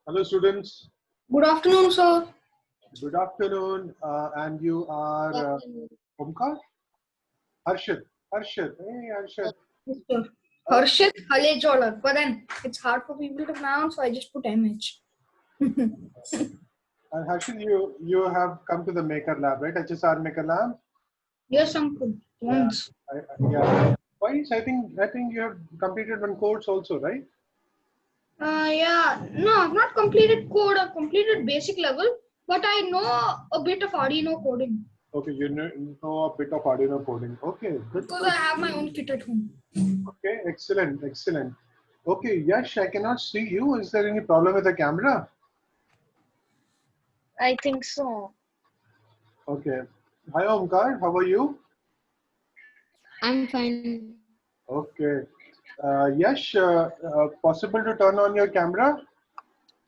Hello, students. Good afternoon, sir. Good afternoon. And you are Omkar? Harshit. Harshit. Hey, Harshit. Yes, sir. Uh, Harshit Halejola. But then it's hard for people to pronounce, so I just put MH. and Harshit, you have come to the Maker Lab, right? HSR Maker Lab. Yes, uncle. Yeah. Once. Yeah. Twice. I think you have completed one course also, right? Yeah. No, I've not completed code. I've completed basic level, but I know a bit of Arduino coding Okay. You know a bit of Arduino coding. Okay. Good. because I Good. have my own kit at home. Okay. Excellent. Excellent. Okay. Yash, I cannot see you. Is there any problem with the camera? I think so. Okay. Hi, Omkar. How are you? I'm fine. Okay. Yash, possible to turn on your camera?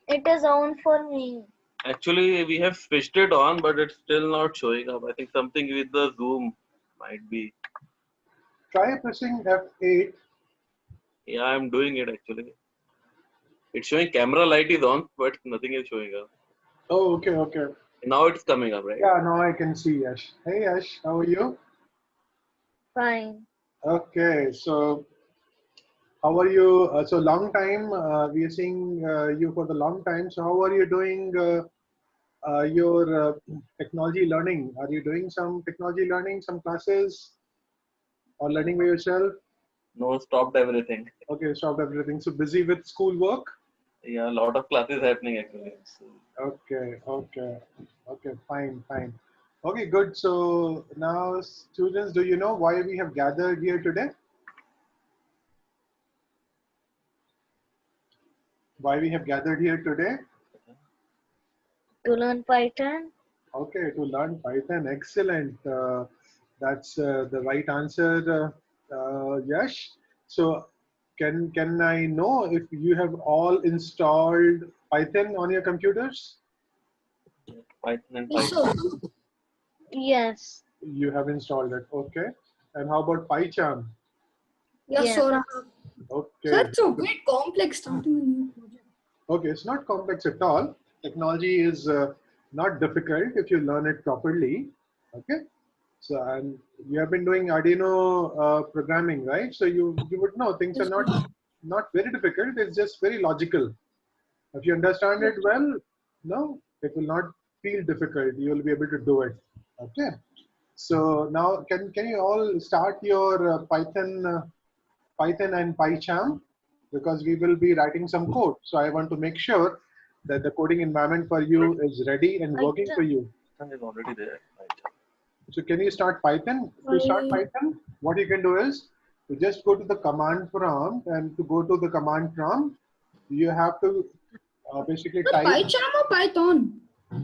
It is on for me. Actually, we have switched it on, but it's still not showing up. I think something with the Zoom might be. Try pressing F8. Yeah, I'm doing it actually. It's showing camera light is on, but nothing is showing up. Oh, okay, okay. Now it's coming up, right? Yeah, now I can see Yash. Hey, Yash, how are you? Fine. Okay, so how are you? So long time. We are seeing you for the long time. So how are you doing your technology learning? Are you doing some technology learning, some classes, or learning by yourself? No, stopped everything. Okay, stopped everything. So busy with school work? Yeah, a lot of classes happening actually. So, Okay, okay, okay, fine, fine. Okay, good. So now, students, do you know why we have gathered here today? Why we have gathered here today? To learn Python? Okay, to learn Python. Excellent. That's the right answer, Yash. So, can I know if you have all installed Python on your computers? Python and Yes, Python. sir. Yes. You have installed it. Okay. And how about PyCharm? Yes, Yes. sir. So Okay. it's a bit complex starting a new project. Okay, it's not complex at all. Technology is not difficult if you learn it properly. Okay, so and you have been doing Arduino programming, right? So you would know things are Yes, sir. not very difficult. It's just very logical. If you understand it well, no, it will not feel difficult. You will be able to do it. Okay. So now can you all start your Python and PyCharm because we will be writing some code. So I want to make sure that the coding environment for you is ready and working for Python. you. Python is already there. Python. So can you start Python? To start Python, what you can do is to just go to the command prompt, and to go to the command prompt, you have to basically The type. PyCharm or Python?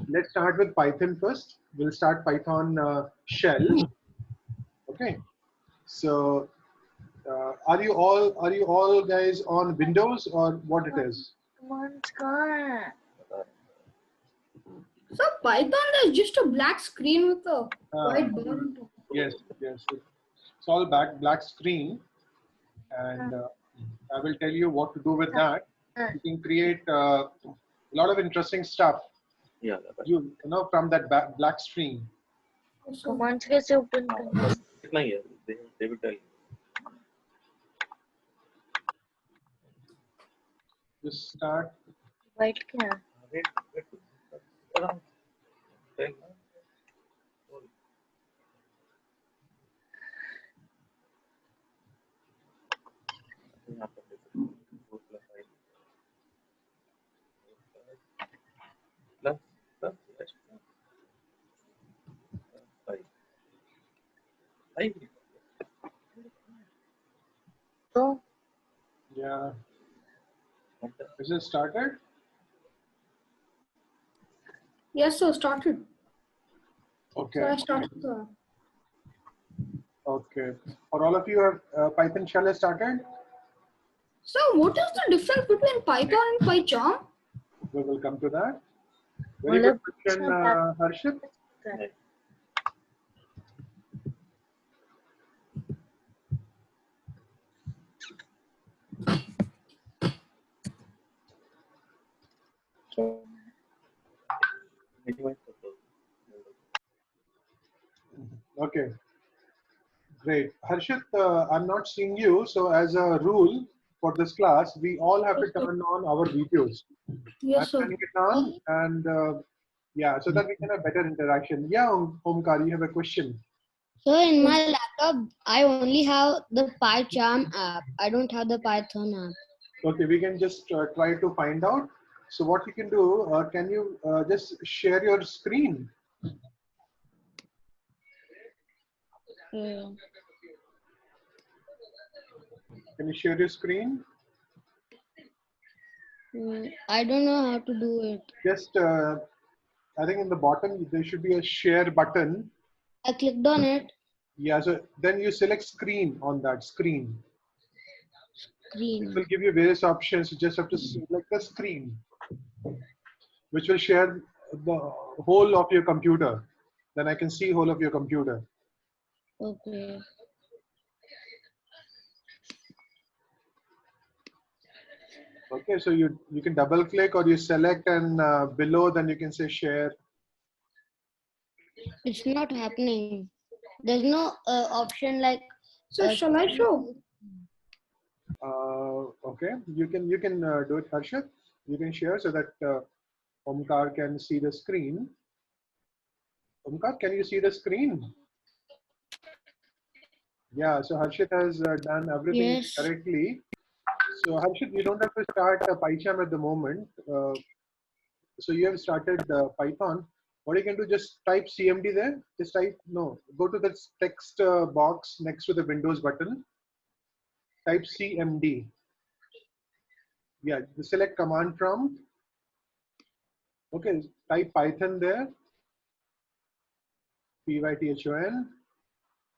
Let's start with Python first. We'll start Python shell. Okay. So are you all guys on Windows or what it is? Come on, Scott. So Python is just a black screen with a white bar on top. Yes, yes. It's all black screen, and I will tell you what to do with that. You can create a lot of interesting stuff. Yeah, that's You know from that black screen. Commands कैसे open करना? इतना ही है. They will tell you. Just start. White क्या? Wait. Around 10. यहाँ पर देखो. 4 plus 5. Plus yes. 5. 5. So Yeah. Is it started? Yes, sir. Started. Okay. So I started the. Okay. For all of you, have Python shell has started. So what is the difference between Python and PyCharm? We will come to that. Very good question, Harshit. Correct. Okay. Okay, great. Harshit, I'm not seeing you. So as a rule for this class, we all have to turn on our videos. I'm Yes, sir. turning it on, and yeah, so that we can have better interaction. Yeah, Omkar, you have a question. So in my laptop, I only have the PyCharm app. I don't have the Python app. Okay, we can just try to find out. So what you can do, can you just share your screen? Uh, Can you share your screen? I don't know how to do it. Just, I think in the bottom, there should be a share button. I clicked on it. Yeah, so then you select screen on that screen. It Screen. will give you various options. You just have to select the screen, which will share the whole of your computer. Then I can see whole of your computer. Okay. Okay, so you can double click or you select, and below then you can say share. It's not happening. There's no option like. So shall I show? Okay, you can do it, Harshit. You can share so that Omkar can see the screen. Omkar, can you see the screen? Yeah, so Harshit has done everything Yes. correctly. So Harshit, you don't have to start PyCharm at the moment. So you have started Python. What you can do, just type CMD there. Just type, no, go to the text box next to the Windows button. Type CMD. Yeah, select command prompt. Okay, type Python there. Python.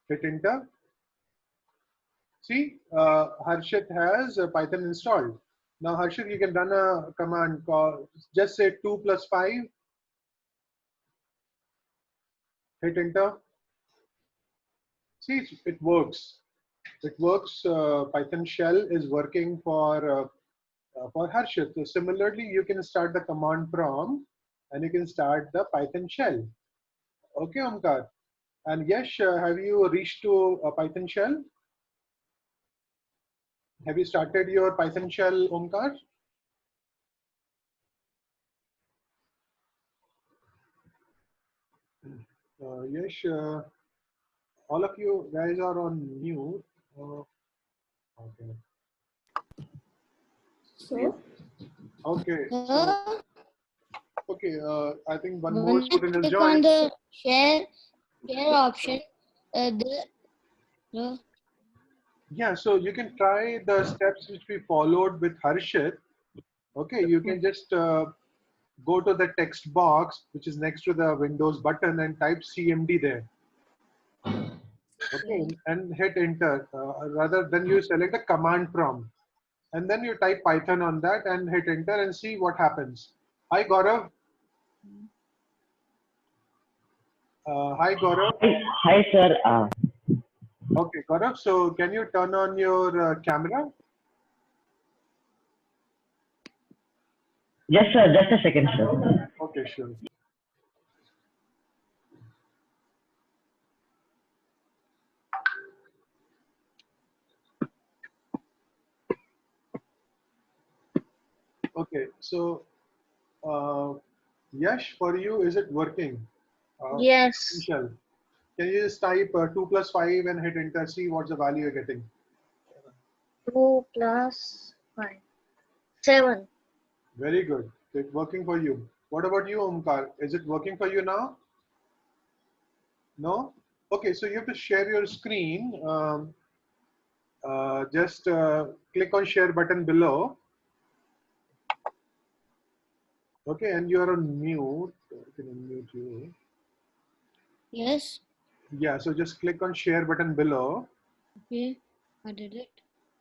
Hit enter. See, Harshit has Python installed. Now Harshit, you can run a command called, just say 2 plus 5. Hit enter. See, it works. It works. Python shell is working for Harshit. So similarly, you can start the command prompt and you can start the Python shell. Okay, Omkar. And Yash, have you reached to a Python shell? Have you started your Python shell, Omkar? Yash, all of you guys are on mute. Okay. So Okay. So, So okay. I think one more when I student has click on joined. the share option, the Yeah. So you can try the steps which we followed with Harshit. Okay. You can just go to the text box which is next to the Windows button and type CMD there. Okay. And hit enter. Rather than you select the command prompt. And then you type Python on that and hit enter and see what happens. Hi Gaurav. Hi Gaurav. Hi, sir. Okay, Gaurav. So can you turn on your camera? Yes, sir. Just a second, sir. Okay, sure. Okay, so Yash, for you, is it working? Yes. Michelle, can you just type 2 plus 5 and hit enter, see what's the value you're getting? 2 plus 5. 7. Very good. It's working for you. What about you, Omkar? Is it working for you now? No? Okay, so you have to share your screen. Just click on share button below. Okay, and you are on mute. I can unmute you. yes. Yeah, so just click on share button below. Okay, I did it.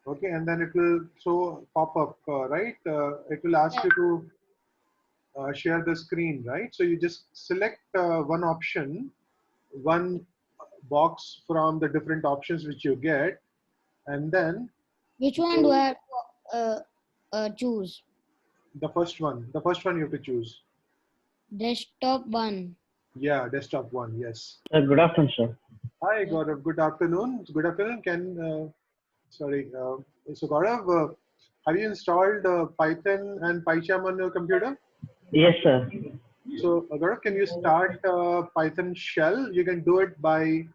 Okay, and then it will pop up, right? It will ask you to share the screen, right? So you just select one option, one box from the different options which you get, and then Which one do I have to choose? The first one you have to choose. Desktop 1. Yeah, desktop one. Yes. Sir, good afternoon, sir. Hi, Gaurav. Good afternoon. Good afternoon. So Gaurav, have you installed Python and PyCharm on your computer? Yes, sir. So Gaurav, can you start Python shell? You can do it by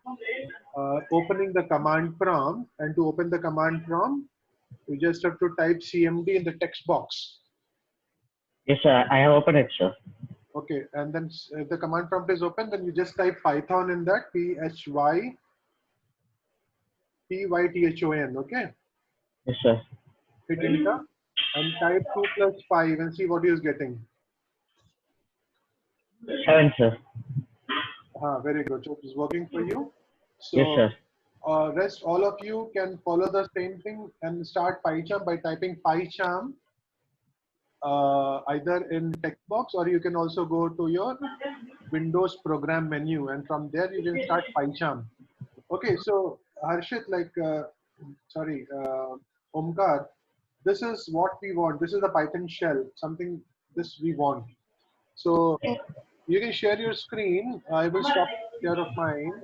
opening the command prompt, and to open the command prompt, you just have to type CMD in the text box. Yes, sir. I have opened it, sir. Okay, and then if the command prompt is open, then you just type Python in that, Python. Okay, Yes, sir. hit enter and type 2 plus 5 and see what he is getting. 7, sir. Very good. So it's working for you. So Yes, sir. rest all of you can follow the same thing and start PyCharm by typing PyCharm either in text box, or you can also go to your Windows program menu, and from there you can start PyCharm. Okay, so Harshit, Omkar, this is what we want. This is the Python shell, something this we want. So you can share your screen. I will stop share of mine.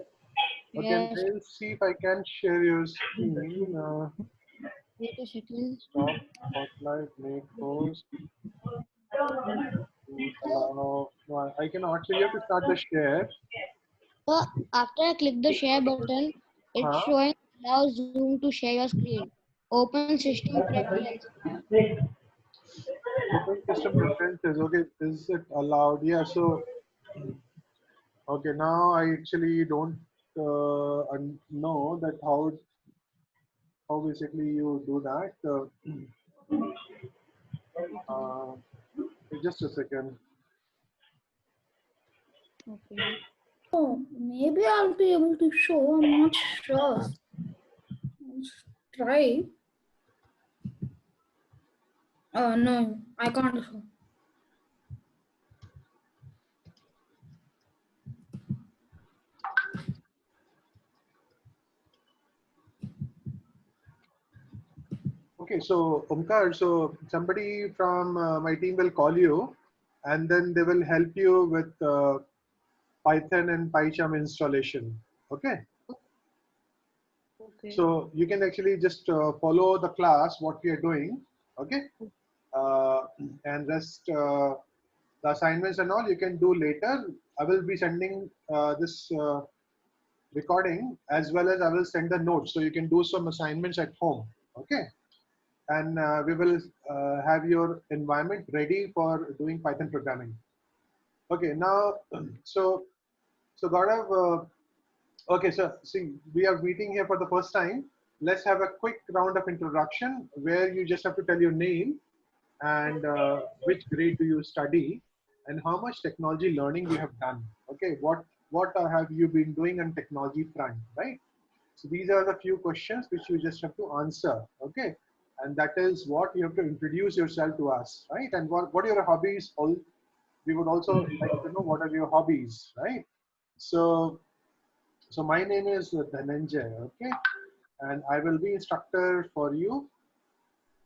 Okay, Yes. I'll see if I can share your screen. Wait a second. Stop, spotlight, make post. Allow. No, I cannot. So you have to start the share. So after I click the share button, it's Huh? showing allow Zoom to share your screen. Open system preferences. Open system preferences. Okay, is it allowed? Yeah. So okay, now I actually don't know that how basically you do that. Just a second. Okay. Oh, maybe I'll be able to show. I'm not sure. Let's try. No, I can't show. Okay, so Omkar, so somebody from my team will call you, and then they will help you with Python and PyCharm installation. Okay. Okay. So you can actually just follow the class, what we are doing, okay? And rest the assignments and all you can do later. I will be sending this recording, as well as I will send the notes, so you can do some assignments at home, okay? And we will have your environment ready for doing Python programming. Okay, now, so Gaurav, okay, so see, we are meeting here for the first time. Let's have a quick round of introduction where you just have to tell your name and which grade do you study and how much technology learning you have done. Okay, what have you been doing on technology front, right? So these are the few questions which you just have to answer. Okay, and that is what you have to introduce yourself to us, right? And what are your hobbies? We would also like to know what are your hobbies, right? So my name is Dhananjay, okay? And I will be instructor for you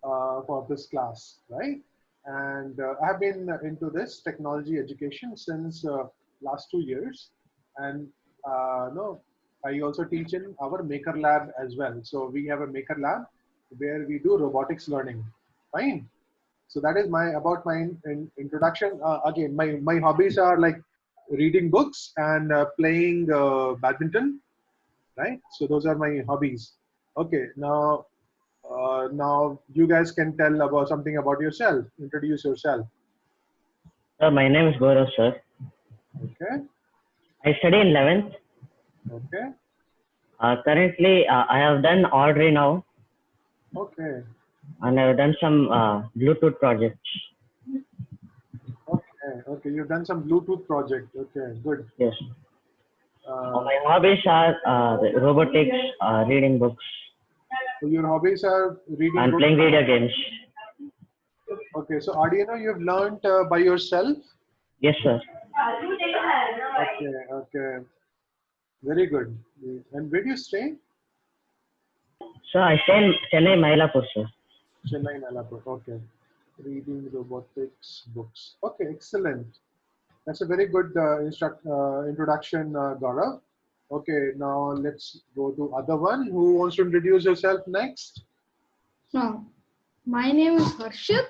for this class, right? And I have been into this technology education since last 2 years. And no, I also teach in our Maker Lab as well. So we have a Maker Lab where we do robotics learning, fine? So that is about my introduction. Again, my hobbies are like reading books and playing badminton, right? So those are my hobbies. Okay, now you guys can tell about something about yourself. Introduce yourself. Sir, my name is Gaurav, sir. Okay. I study in 11th. Okay. Currently, I have done Audrey now, Okay. and I have done some Bluetooth projects. Okay. Okay. You've done some Bluetooth project. Okay. Good. Yes. My hobbies are the robotics, reading books, So your hobbies are reading and books. playing video games. Okay. So Arduino, you've learned by yourself. Yes, sir. Okay. Okay. Very good. And where do you stay? So I stay in Chennai, Mylapore, sir. Chennai, Nalapur. Okay. Reading robotics books. Okay, excellent. That's a very good introduction, Gaurav. Okay, now let's go to other one. Who wants to introduce yourself next? Now, my name is Harshit.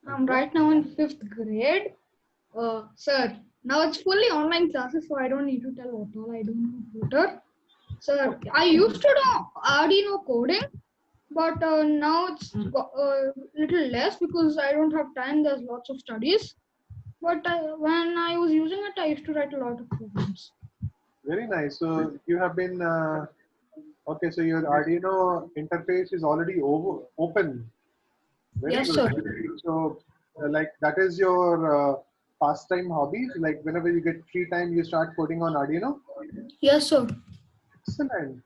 I'm right now in 5th grade. Sir, now it's fully online classes, so I don't need to tell what all I do on computer. Sir, I used to do Arduino coding, but now it's a little less because I don't have time. There's lots of studies. But when I was using it, I used to write a lot of programs. Very nice. So you have been okay. So your Arduino interface is already open. Very Yes, good. sir. So like that is your pastime hobbies. Like whenever you get free time, you start coding on Arduino. Yes, sir. Excellent,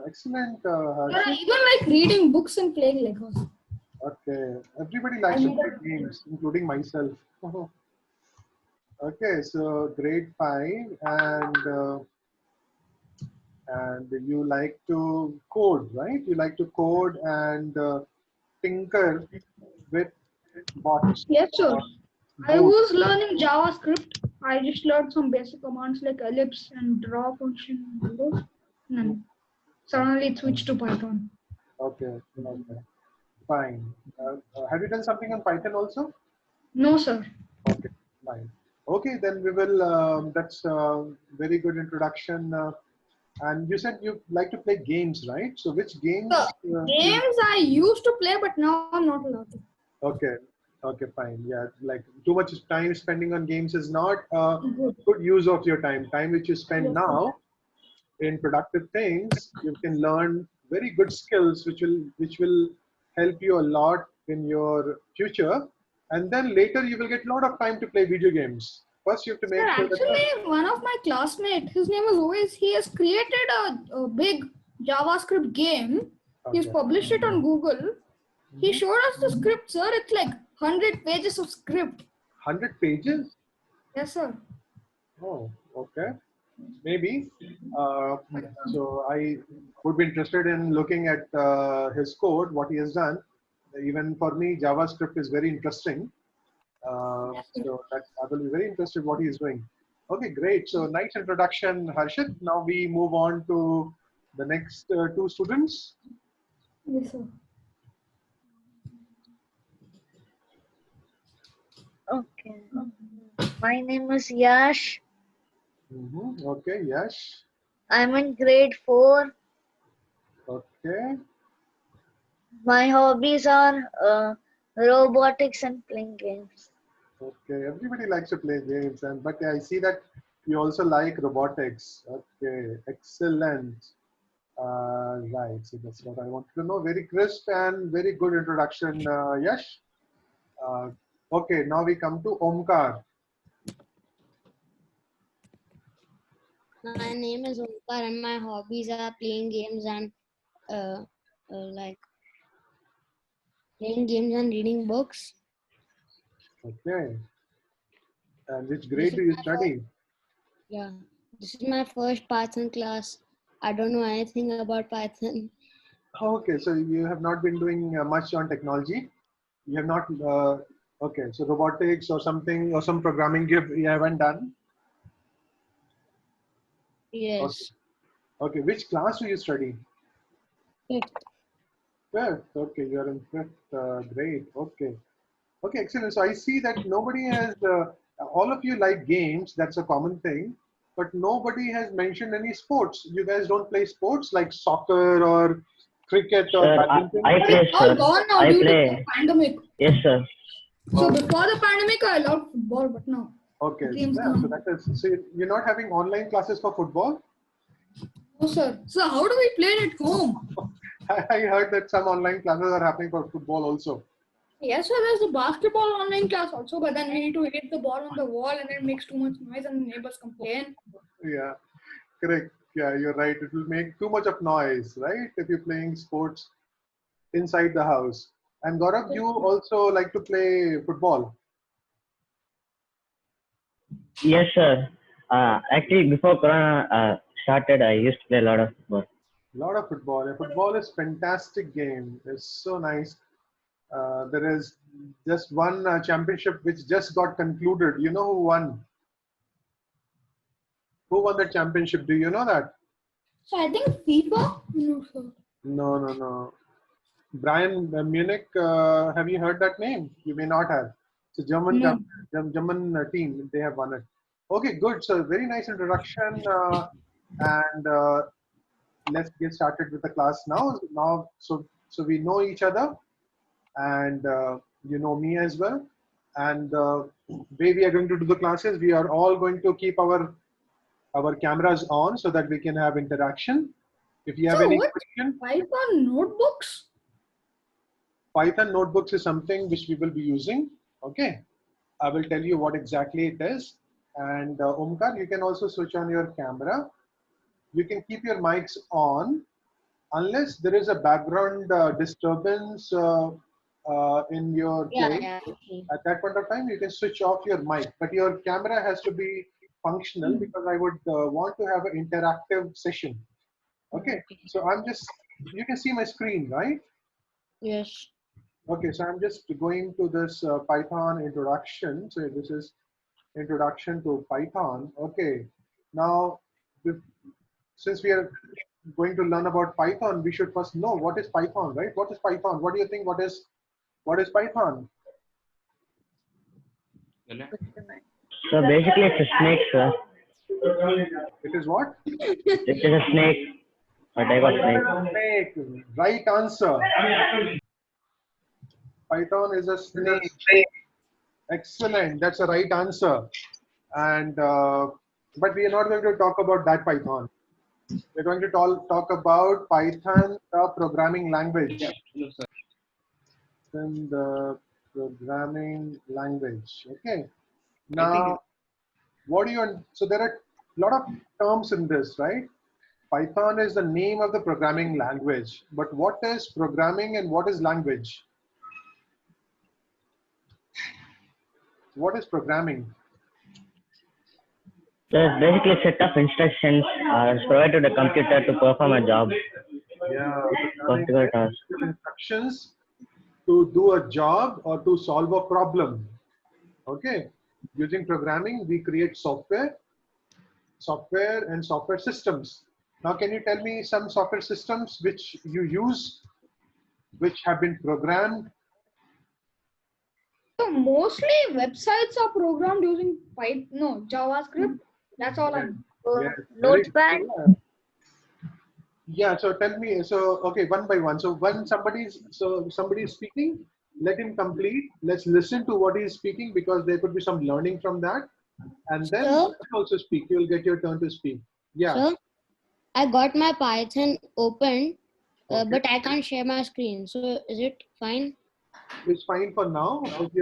excellent. Sir, I Harshit. even like reading books and playing Legos. Okay, everybody likes to play games, including myself. Okay, so grade 5, and you like to code, right? You like to code and tinker with bots. Yes, sir. I Both. was learning JavaScript. I just learned some basic commands like ellipse and draw function and all those. And then suddenly it switched to Python. Okay, okay, fine. Have you done something on Python also? No, sir. Okay, fine. Okay, then we will. That's a very good introduction. And you said you like to play games, right? So which games? Games I used to play, but now I'm not allowed to. Okay, okay, fine. Yeah, like too much time spending on games is not a Good. good use of your time. Time which you spend Yes, sir. now in productive things, you can learn very good skills which will help you a lot in your future. And then later you will get a lot of time to play video games. First, you have to Sir, make sure that. actually, one of my classmates, his name is Ois, he has created a big JavaScript game. He's Okay. published it on Google. He showed us the script, sir. It's like 100 pages of script. 100 pages? Yes, sir. Oh, okay. Maybe. So I would be interested in looking at his code, what he has done. Even for me, JavaScript is very interesting. So that I will be very interested what he is doing. Okay, great. So nice introduction, Harshit. Now we move on to the next two students. Yes, sir. Okay. My name is Yash. Okay, yes. I'm in grade 4. Okay. My hobbies are robotics and playing games. Okay. Everybody likes to play games, but I see that you also like robotics. Okay, excellent. Right. So that's what I wanted to know. Very crisp and very good introduction, Yash. Okay, now we come to Omkar. My name is Omkar and my hobbies are playing games and like playing games and reading books. Okay. And which This grade is do you my study? Yeah, this is my first Python class. I don't know anything about Python. Okay, so you have not been doing much on technology. You have not. Okay, so robotics or something or some programming you haven't done. Yes. Okay, which class do you study? Fifth. Fifth. Okay, you are in fifth grade. Okay. Okay, excellent. So I see that nobody has. All of you like games. That's a common thing. But nobody has mentioned any sports. You guys don't play sports like soccer or cricket or Sir, badminton. I But play, it's all sir. gone now I due to play. the pandemic. Yes, sir. So before the pandemic, I loved football, but now Okay, games yeah, so gone. that is, so you're not having online classes for football? No, sir. So how do we play it at home? I heard that some online classes are happening for football also. Yes, sir. There's a basketball online class also, but then we need to hit the ball on the wall and it makes too much noise and the neighbors complain. Yeah, correct. Yeah, you're right. It will make too much of noise, right? If you're playing sports inside the house. And Gaurav, you also like to play football. Yes, sir. Actually, before Corona started, I used to play a lot of football. A lot of football. Yeah, football is fantastic game. It's so nice. There is just one championship which just got concluded. You know who won? Who won the championship? Do you know that? So I think FIFA. No, sir. No, no, no. Bayern Munich. Have you heard that name? You may not have. It's a German No. German team. They have won it. Okay, good. So very nice introduction, and let's get started with the class now. So we know each other, and you know me as well. And way we are going to do the classes, we are all going to keep our cameras on so that we can have interaction. If you have So any what? question, Python notebooks. Python notebooks is something which we will be using. Okay, I will tell you what exactly it is. And Omkar, you can also switch on your camera. You can keep your mics on unless there is a background disturbance in your place. Yeah. Okay. At that point of time, you can switch off your mic, but your camera has to be functional because I would want to have an interactive session. Okay, so you can see my screen, right? Yes. Okay, so I'm just going to this Python introduction. So this is introduction to Python. Okay, now since we are going to learn about Python, we should first know what is Python, right? What is Python? What do you think? What is Python? So basically, it's a snake, sir. It is what? It is a snake. A type of snake. Snake. Right answer. Python is a snake. Excellent. That's a right answer. And but we are not going to talk about that Python. We're going to talk about Python, the programming language. In the programming language. Okay. Now, so there are a lot of terms in this, right? Python is the name of the programming language, but what is programming and what is language? What is programming? So it's basically a set of instructions provided to the computer to perform a job. Yeah, Particular task. instructions to do a job or to solve a problem. Okay, using programming, we create software and software systems. Now, can you tell me some software systems which you use, which have been programmed? So mostly websites are programmed using JavaScript. That's all I know. Yes, very Notepad. good. Yeah, so tell me, so okay, one by one. So when somebody is speaking, let him complete. Let's listen to what he is speaking because there could be some learning from that. And then Sir? you can also speak. You will get your turn to speak. Yeah. So I got my Python open, Okay. but I can't share my screen. So is it fine? It's fine for now. If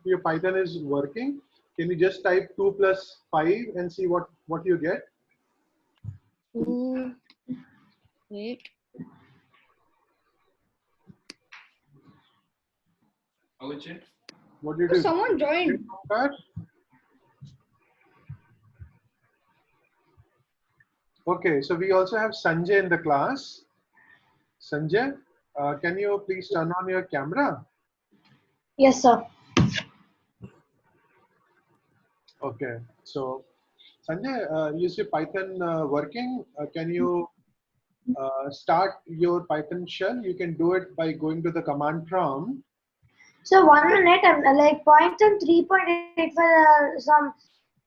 your Python is working, can you just type 2 plus 5 and see what you get? Wait. What do you So do? someone joined. Okay, so we also have Sanjay in the class. Sanjay, can you please turn on your camera? Yes, sir. Okay, so Sanjay, is your Python working? Can you start your Python shell? You can do it by going to the command prompt. So 1 minute, like Python 3.8 for some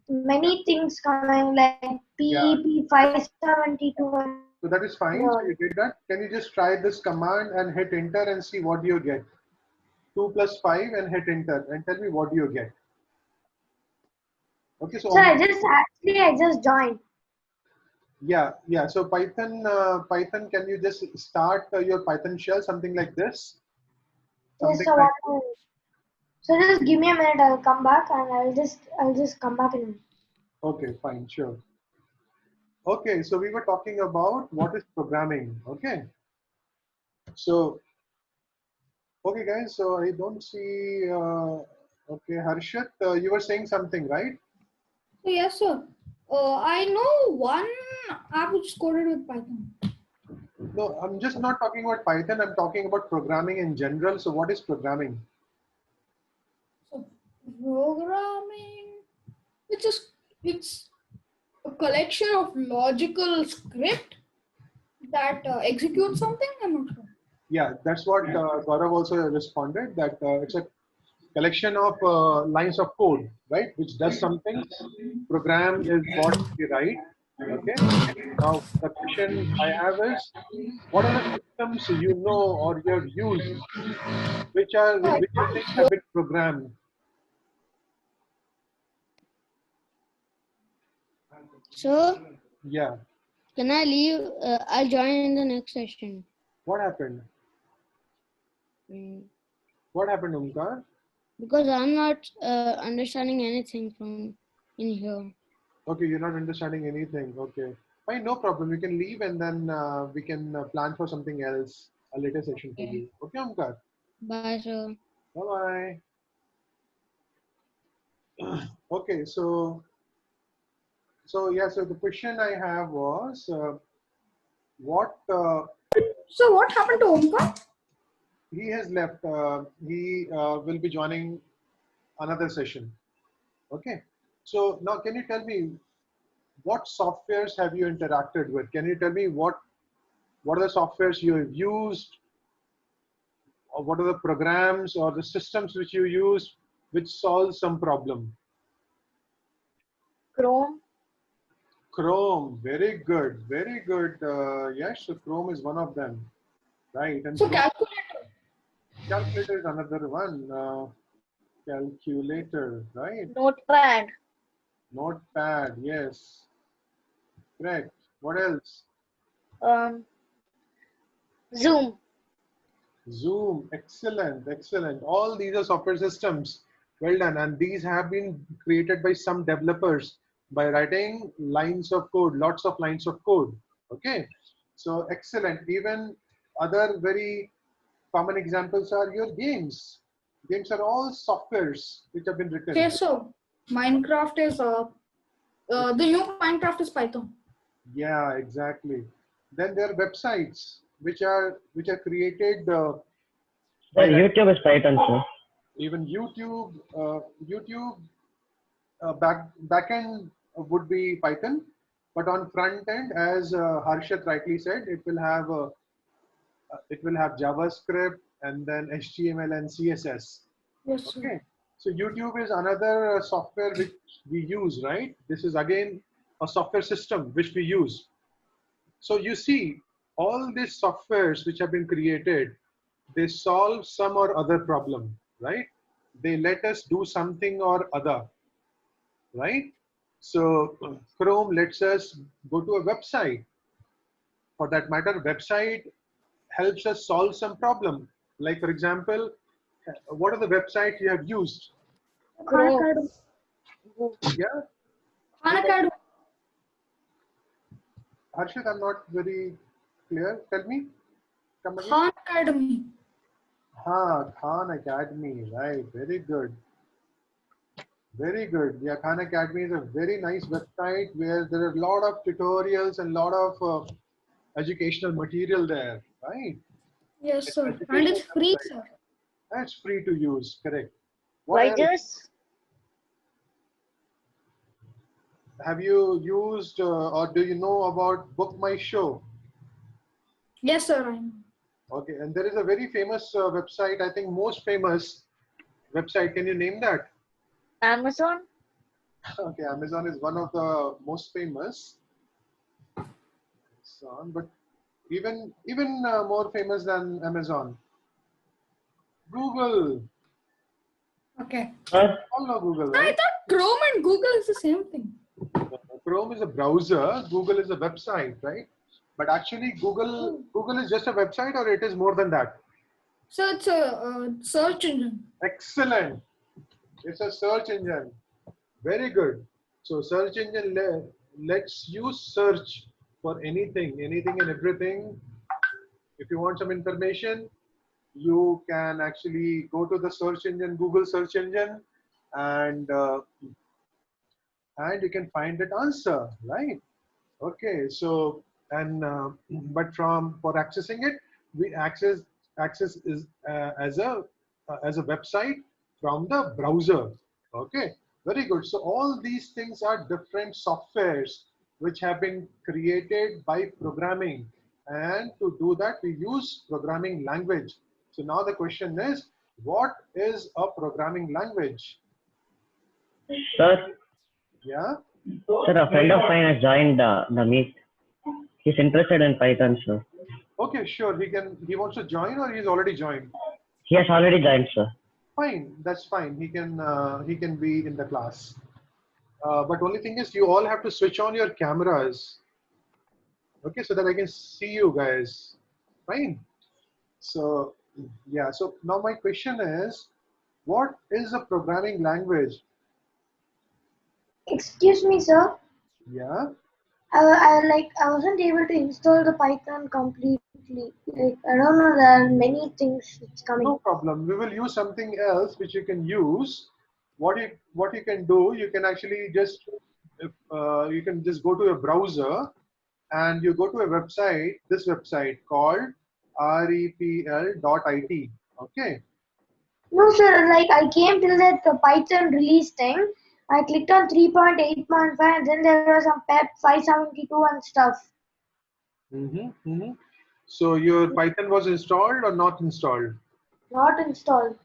many things coming like PEP 572. So that is fine. So you did that. Can you just try this command and hit enter and see what you get? 2 plus 5 and hit enter and tell me what you get. Okay, so I just joined. yeah. So Python, can you just start your Python shell, something like this? Yes, Something so like, so just give me a minute. I'll come back and I'll just come back in a minute. okay, fine, sure. Okay, so we were talking about what is programming. Okay, so okay, guys. So I don't see. Okay, Harshit, you were saying something, right? So yes, sir. I know one app which is coded with Python. No, I'm just not talking about Python. I'm talking about programming in general. So what is programming? So programming, it's a collection of logical script that execute something. I'm not sure. Yeah, that's what Gaurav also responded, that it's a collection of lines of code, right, which does something. Program is what we write. Okay. Now the question I have is, what are the systems you know or you have used which you think have been programmed? So, Yeah. can I leave? I'll join in the next session. What happened? Mm, What happened, Omkar? Because I'm not understanding anything from in here. Okay, you're not understanding anything. Okay. Fine, no problem. You can leave and then we can plan for something else, a later session for you. Okay, Omkar? Bye, sir. Bye bye. Okay, so yeah, so the question I have was what So what happened to Omkar? he has left. He will be joining another session. Okay, so now can you tell me what softwares have you interacted with? Can you tell me what are the softwares you have used, or what are the programs or the systems which you use which solve some problem? Chrome. Chrome, very good, very good. Yes, so Chrome is one of them, right? And So Chrome, calculator. calculator is another one. Calculator, right? Notepad. Notepad, yes, correct. What else? Um, Zoom. Zoom, excellent, excellent. All these are software systems. Well done. And these have been created by some developers by writing lines of code, lots of lines of code. Okay. So excellent. Even other very common examples are your games. Games are all softwares which have been written. Okay, so Minecraft is the new Minecraft is Python. Yeah, exactly. Then there are websites which are created Sir, by YouTube is Python, sir. even YouTube. YouTube backend would be Python, but on front end, as Harshit rightly said, it will have JavaScript and then HTML and CSS. Yes, sir. Okay, so YouTube is another software which we use, right? This is again a software system which we use. So you see, all these softwares which have been created, they solve some or other problem, right? They let us do something or other, right? So Chrome lets us go to a website. For that matter, website helps us solve some problem. Like for example, what are the websites you have used? Khan Yeah, Academy. Harshit, I'm not very clear. Tell me. Come again. Khan Academy. Khan Academy, right? Very good. Very good. Yeah, Khan Academy is a very nice website where there are a lot of tutorials and a lot of educational material there, right? Yes, It's sir. an And it's educational free, website. sir. That's free to use, correct. What Why else? just Have you used or do you know about Book My Show? Yes, sir. I know. Okay, and there is a very famous website, I think most famous website. Can you name that? Amazon? Okay, Amazon is one of the most famous. But even more famous than Amazon, Google. Okay. Sir, All know Google, I right? thought Chrome and Google is the same thing. Chrome is a browser, Google is a website, right? But actually Google is just a website, or it is more than that? So it's a search engine. Excellent. It's a search engine. Very good. So search engine lets you search for anything and everything. If you want some information, you can actually go to the search engine, Google search engine, and you can find that answer, right? Okay, so and but for accessing it, we access is as a website from the browser. Okay, very good. So all these things are different softwares which have been created by programming, and to do that we use programming language. So now the question is, what is a programming language? Sir, Yeah. sir, a friend of mine has joined the meet. He's interested in Python, sir. Okay, sure. He wants to join, or he's already joined. He has already joined, sir. Fine, that's fine. He can be in the class. But only thing is, you all have to switch on your cameras. Okay, so that I can see you guys. Fine. So yeah. So now my question is, what is a programming language? Excuse me, sir. Yeah. I wasn't able to install the Python completely. Like, I don't know, there are many things it's coming. No problem. We will use something else which you can use. What you can do, you can actually just you can just go to a browser and you go to a website. This website called repl.it. Okay. No, sir. Like, I came till that Python release thing. I clicked on 3.8.5 and then there was some PEP 572 and stuff. So your Python was installed or not installed? Not installed.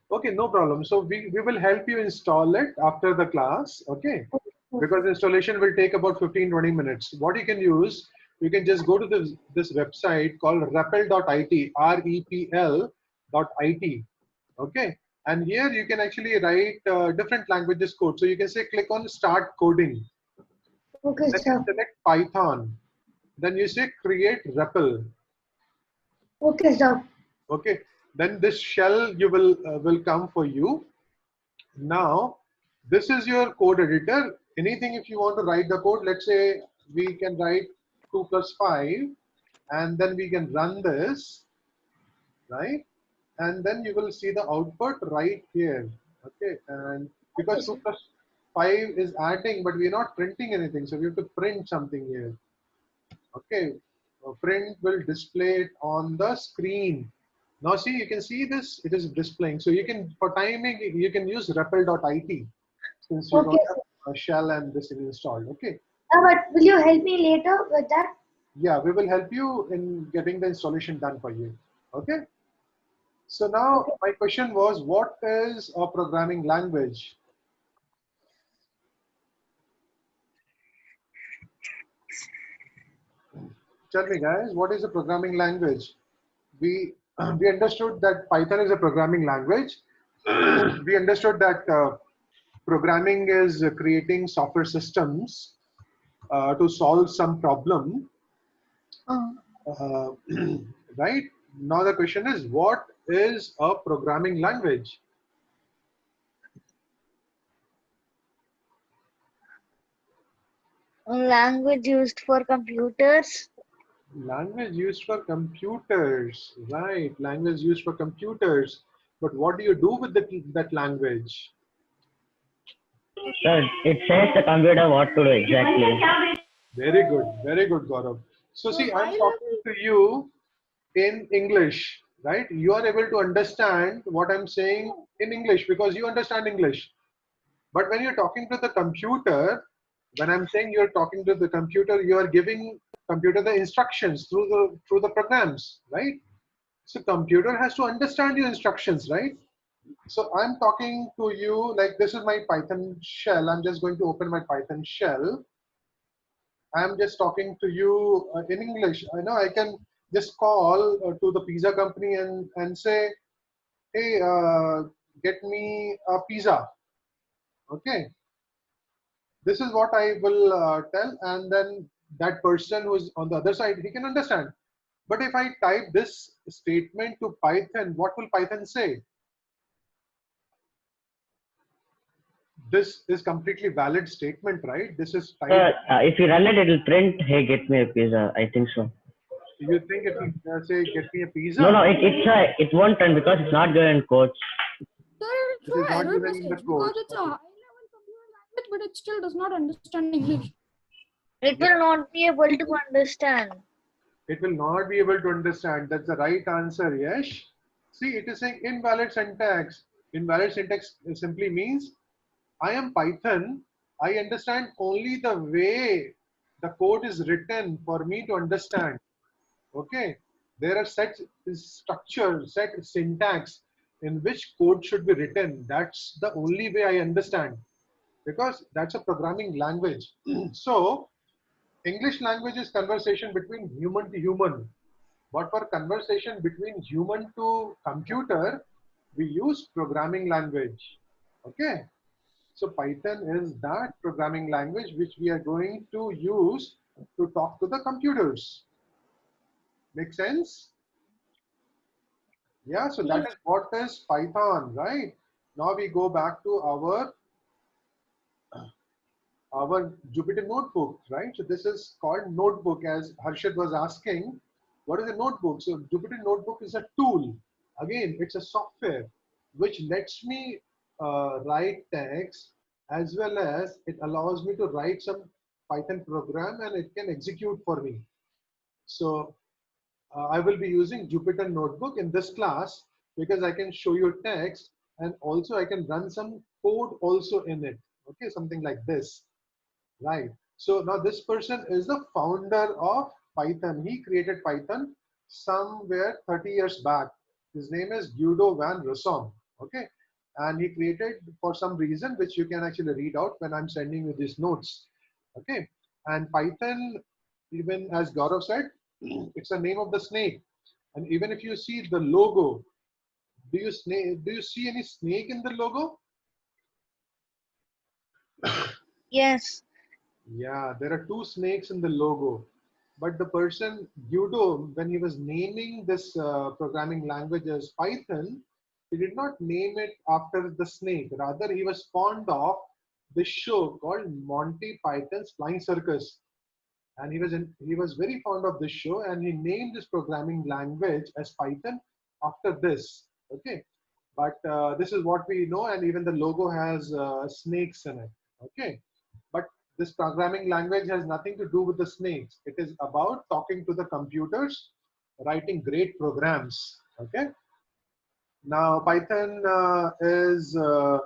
Okay, no problem. So we will help you install it after the class. Okay. Because installation will take about 15-20 minutes. What you can use, you can just go to this website called repl.it, repl.it. Okay. And here you can actually write different languages code. So you can say click on start coding. Okay, Then sir. you select Python. Then you say create REPL. Okay, sir. Okay. Then this shell will come for you. Now this is your code editor. Anything if you want to write the code, let's say we can write 2 + 5, and then we can run this, right? And then you will see the output right here. Okay, and because 2 + 5 is adding, but we're not printing anything, so we have to print something here. Okay, print will display it on the screen. Now see, you can see this, it is displaying. So you can, for timing, you can use repl.it since you Okay, got a shell and this is installed. Okay. But will you help me later with that? Yeah, we will help you in getting the installation done for you. Okay. So now my question was, what is a programming language? Tell me guys, what is a programming language? We understood that Python is a programming language. We understood that programming is creating software systems to solve some problem. Right? Now the question is, what is a programming language? Language used for computers. Language used for computers, right? Language used for computers. But what do you do with that language? Sir, it says the computer what to do exactly. Very good, Gaurav. So see, I'm talking to you in English, right? You are able to understand what I'm saying in English because you understand English. But when you're talking to the computer, when I'm saying you're talking to the computer, you are giving computer the instructions through the programs, right? So computer has to understand your instructions, right? So I'm talking to you like this is my Python shell. I'm just going to open my Python shell. I'm just talking to you in English. I know I can just call to the pizza company and say, hey, get me a pizza. Okay. This is what I will tell, and then that person who's on the other side, he can understand. But if I type this statement to Python, what will Python say? This is completely valid statement, right? This is Sir, if you run it, it will print, hey, get me a pizza. I think so. You think it will say, get me a pizza? No, it won't run because it's not given in codes. Sir, It it's is an not error given in the message code. because it's a high-level computer language, but it still does not understand English. It will not be able to understand. It will not be able to understand. That's the right answer, Yash. See, it is saying invalid syntax. Invalid syntax simply means I am Python. I understand only the way the code is written for me to understand. Okay. There are set structure, set syntax in which code should be written. That's the only way I understand because that's a programming language. So English language is conversation between human to human. But for conversation between human to computer, we use programming language. Okay. So Python is that programming language which we are going to use to talk to the computers. Make sense? Yeah, so that is what is Python, right? Now we go back to our Jupyter notebook, right? So this is called notebook, as Harshad was asking. What is a notebook? So Jupyter notebook is a tool. Again, it's a software which lets me write text, as well as it allows me to write some Python program and it can execute for me. So I will be using Jupyter notebook in this class because I can show you text and also I can run some code also in it. Okay, something like this. Right. So now this person is the founder of Python. He created Python somewhere 30 years back. His name is Guido van Rossum. Okay. And he created for some reason, which you can actually read out when I'm sending you these notes. Okay. And Python, even as Gaurav said, it's the name of the snake. And even if you see the logo, do you see any snake in the logo? Yes. Yeah, there are two snakes in the logo. But the person, Guido, when he was naming this programming language as Python, he did not name it after the snake. Rather, he was fond of this show called Monty Python's Flying Circus. And he was very fond of this show and he named this programming language as Python after this. Okay. But this is what we know, and even the logo has snakes in it. Okay. But this programming language has nothing to do with the snakes. It is about talking to the computers, writing great programs. Okay. Now, Python is a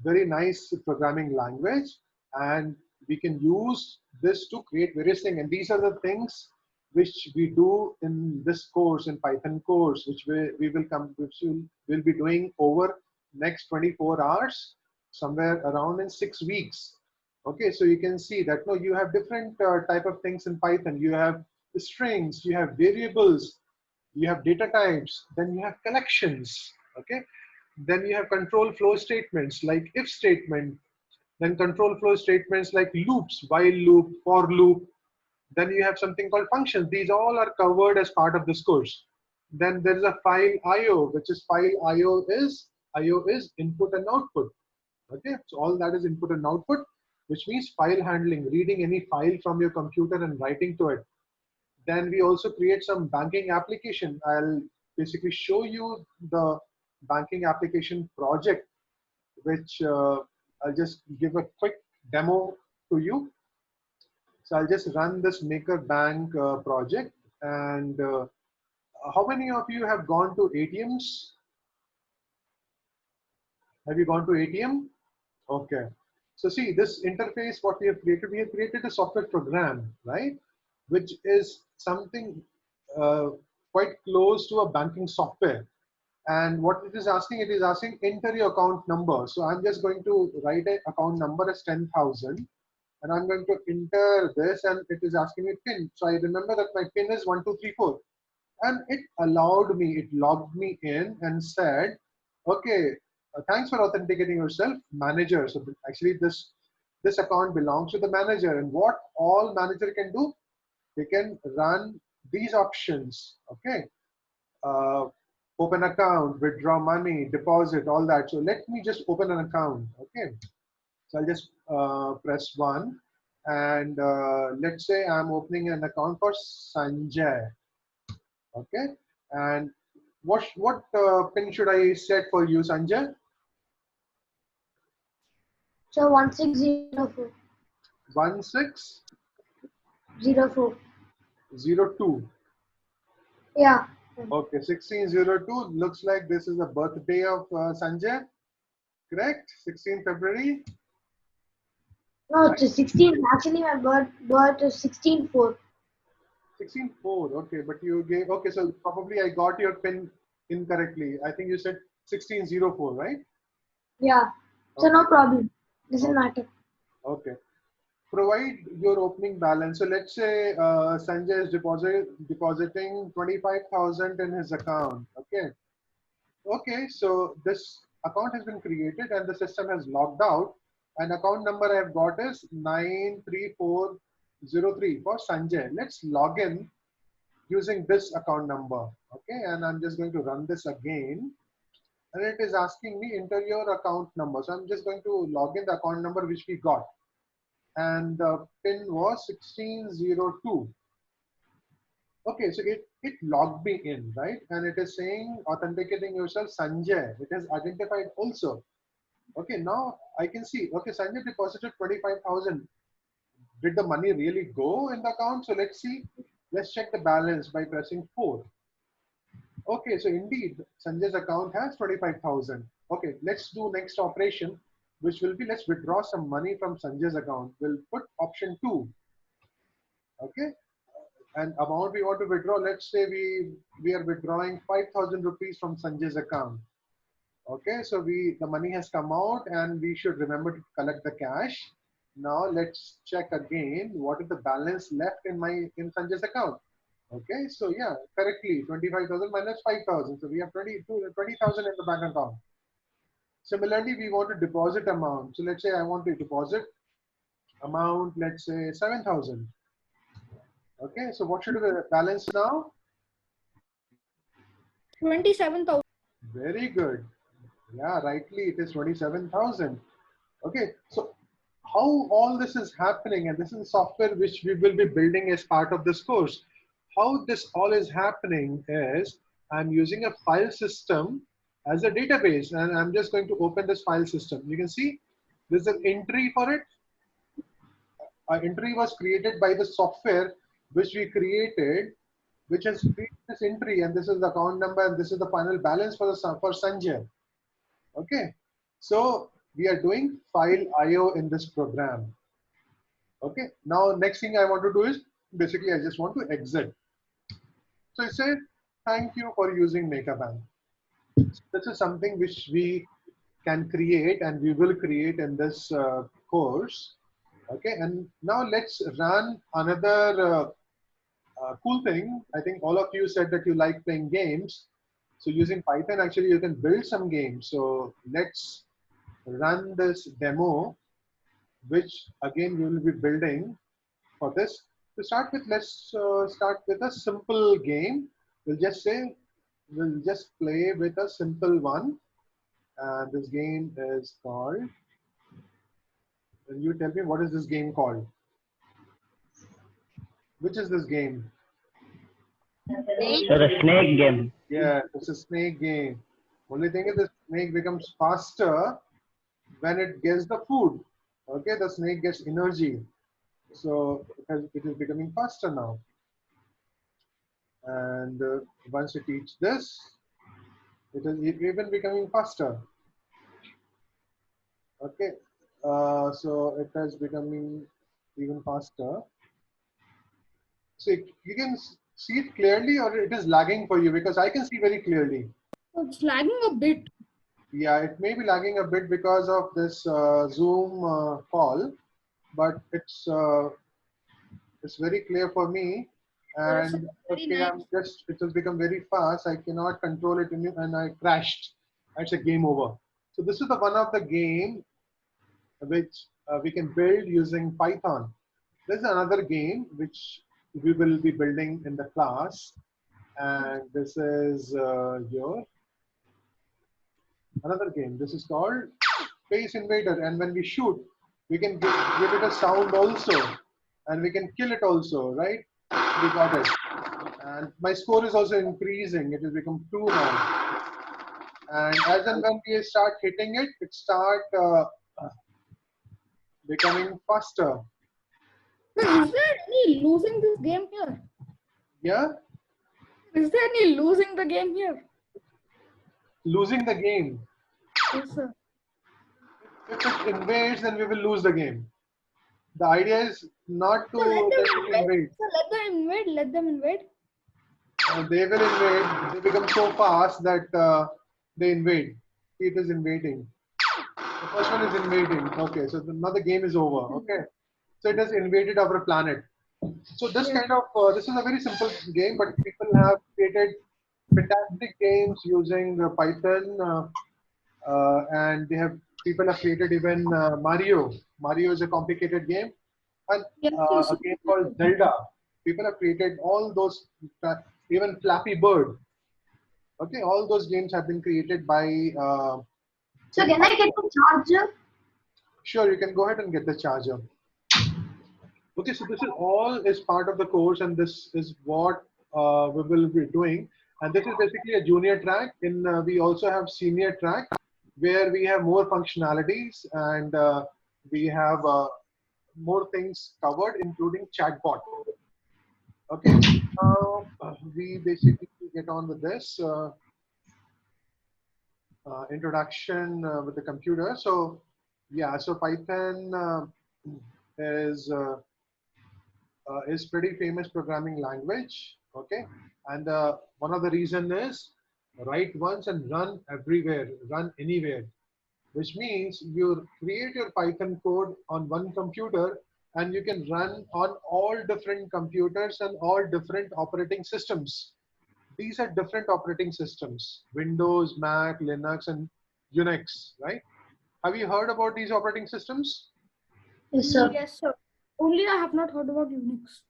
very nice programming language, and we can use this to create various things. And these are the things which we do in this course, in Python course, which we'll be doing over next 24 hours, somewhere around in 6 weeks. Okay, so you can see that no, you have different type of things in Python. You have strings, you have variables, you have data types, then you have collections. Okay, then you have control flow statements like if statement, then control flow statements like loops, while loop, for loop. Then you have something called functions. These all are covered as part of this course. Then there is a file IO, which is file IO is input and output. Okay, so all that is input and output, which means file handling, reading any file from your computer and writing to it. Then we also create some banking application. I'll basically show you the banking application project, which I'll just give a quick demo to you. So I'll just run this Maker Bank project. And how many of you have gone to ATMs? Have you gone to ATM? Okay. So see this interface, what we have created a software program, right? Which is something quite close to a banking software. And what it is asking enter your account number. So I'm just going to write an account number as 10,000. And I'm going to enter this and it is asking me PIN. So I remember that my PIN is 1234. And it allowed me, it logged me in and said, okay, thanks for authenticating yourself, manager. So actually this account belongs to the manager. And what all manager can do, they can run these options, okay? Open account, withdraw money, deposit, all that. So let me just open an account, okay? So I'll just press 1 and let's say I'm opening an account for Sanjay, okay? And what PIN should I set for you, Sanjay? So 1604. 1604. 1604. 02. Yeah. Okay, 1602 looks like this is the birthday of Sanjay, correct? 16 February. No, it's 16. Actually, my birth is 16/4. 16/4. Okay, but you gave, okay, so probably I got your pin incorrectly. I think you said 1604, right? Yeah. So no Okay. problem. Doesn't Okay. matter. Okay. Provide your opening balance. So let's say Sanjay is depositing 25,000 in his account. Okay. Okay. So this account has been created and the system has logged out. And account number I've got is 93403 for Sanjay. Let's log in using this account number. Okay. And I'm just going to run this again. And it is asking me enter your account number. So I'm just going to log in the account number which we got. And the pin was 1602. Okay, so it logged me in, right? And it is saying authenticating yourself, Sanjay. It is identified also. Okay, now I can see, okay, Sanjay deposited 25,000. Did the money really go in the account? So let's see. Let's check the balance by pressing 4. Okay, so indeed, Sanjay's account has 25,000. Okay, let's do next operation, which will be let's withdraw some money from Sanjay's account. We'll put option 2. Okay, and amount we want to withdraw, let's say we are withdrawing 5,000 rupees from Sanjay's account. Okay, so the money has come out and we should remember to collect the cash. Now let's check again what is the balance left in Sanjay's account. Okay, so yeah, correctly 25,000 minus 5,000. So we have 20,000 in the bank account. Similarly, we want to deposit amount. So let's say I want to deposit amount, let's say 7,000. Okay, so what should be the balance now? 27,000. Very good. Yeah, rightly it is 27,000. Okay, so how all this is happening, and this is software which we will be building as part of this course. How this all is happening is I'm using a file system as a database, and I'm just going to open this file system. You can see there's an entry for it. An entry was created by the software which we created, which has created this entry, and this is the account number, and this is the final balance for Sanjay. Okay, so we are doing file IO in this program. Okay, now next thing I want to do is basically I just want to exit. So it said, thank you for using MakerBank. This is something which we can create and we will create in this course. Okay, and now let's run another cool thing. I think all of you said that you like playing games. So using Python, actually you can build some games. So let's run this demo, which again we will be building for this. To start with, let's start with a simple game. We'll just play with a simple one. And this game is called, and you tell me what is this game called? Which is this game? So the snake game. Yeah, it's a snake game. Only thing is the snake becomes faster when it gets the food. Okay, the snake gets energy. So it is becoming faster now. And once you teach this, it is even becoming faster. Okay, so it is becoming even faster. So you can see it clearly, or it is lagging for you, because I can see very clearly. It's lagging a bit. Yeah, it may be lagging a bit because of this Zoom call, but it's very clear for me. And okay, it has become very fast. I cannot control it, and I crashed. It's a game over. So this is the one of the game which we can build using Python. There's another game which we will be building in the class, and this is another game. This is called Space Invader, and when we shoot, we can give it a sound also, and we can kill it also, right? We got it. And my score is also increasing. It has become 2 now. And as and when we start hitting it, it start becoming faster. Sir, is there any losing this game here? Yeah, Is there any losing the game here? losing the game. Yes, sir. If it invades, then we will lose the game. The idea is not to So let let them it invade. invade. So let them invade. Let them invade. They will invade. They become so fast that they invade. It is invading. The first one is invading. Okay, so now the game is over. Okay, so it has invaded our planet. So this kind of this is a very simple game, but people have created fantastic games using Python, and they have people have created even Mario. Mario is a complicated game, and Yes, a game called Zelda. People have created all those, even Flappy Bird. Okay, all those games have been created by. So can I get the charger? Sure, you can go ahead and get the charger. Okay, so this is all is part of the course, and this is what we will be doing. And this is basically a junior track. We also have senior track where we have more functionalities and we have more things covered, including chatbot. Okay, we basically get on with this introduction with the computer. So yeah, so Python is pretty famous programming language. Okay, and one of the reason is write once and run everywhere, run anywhere, which means you create your Python code on one computer and you can run on all different computers and all different operating systems. These are different operating systems: Windows, Mac, Linux, and Unix. Right? Have you heard about these operating systems? Yes, sir. Yes, sir. Only I have not heard about Unix.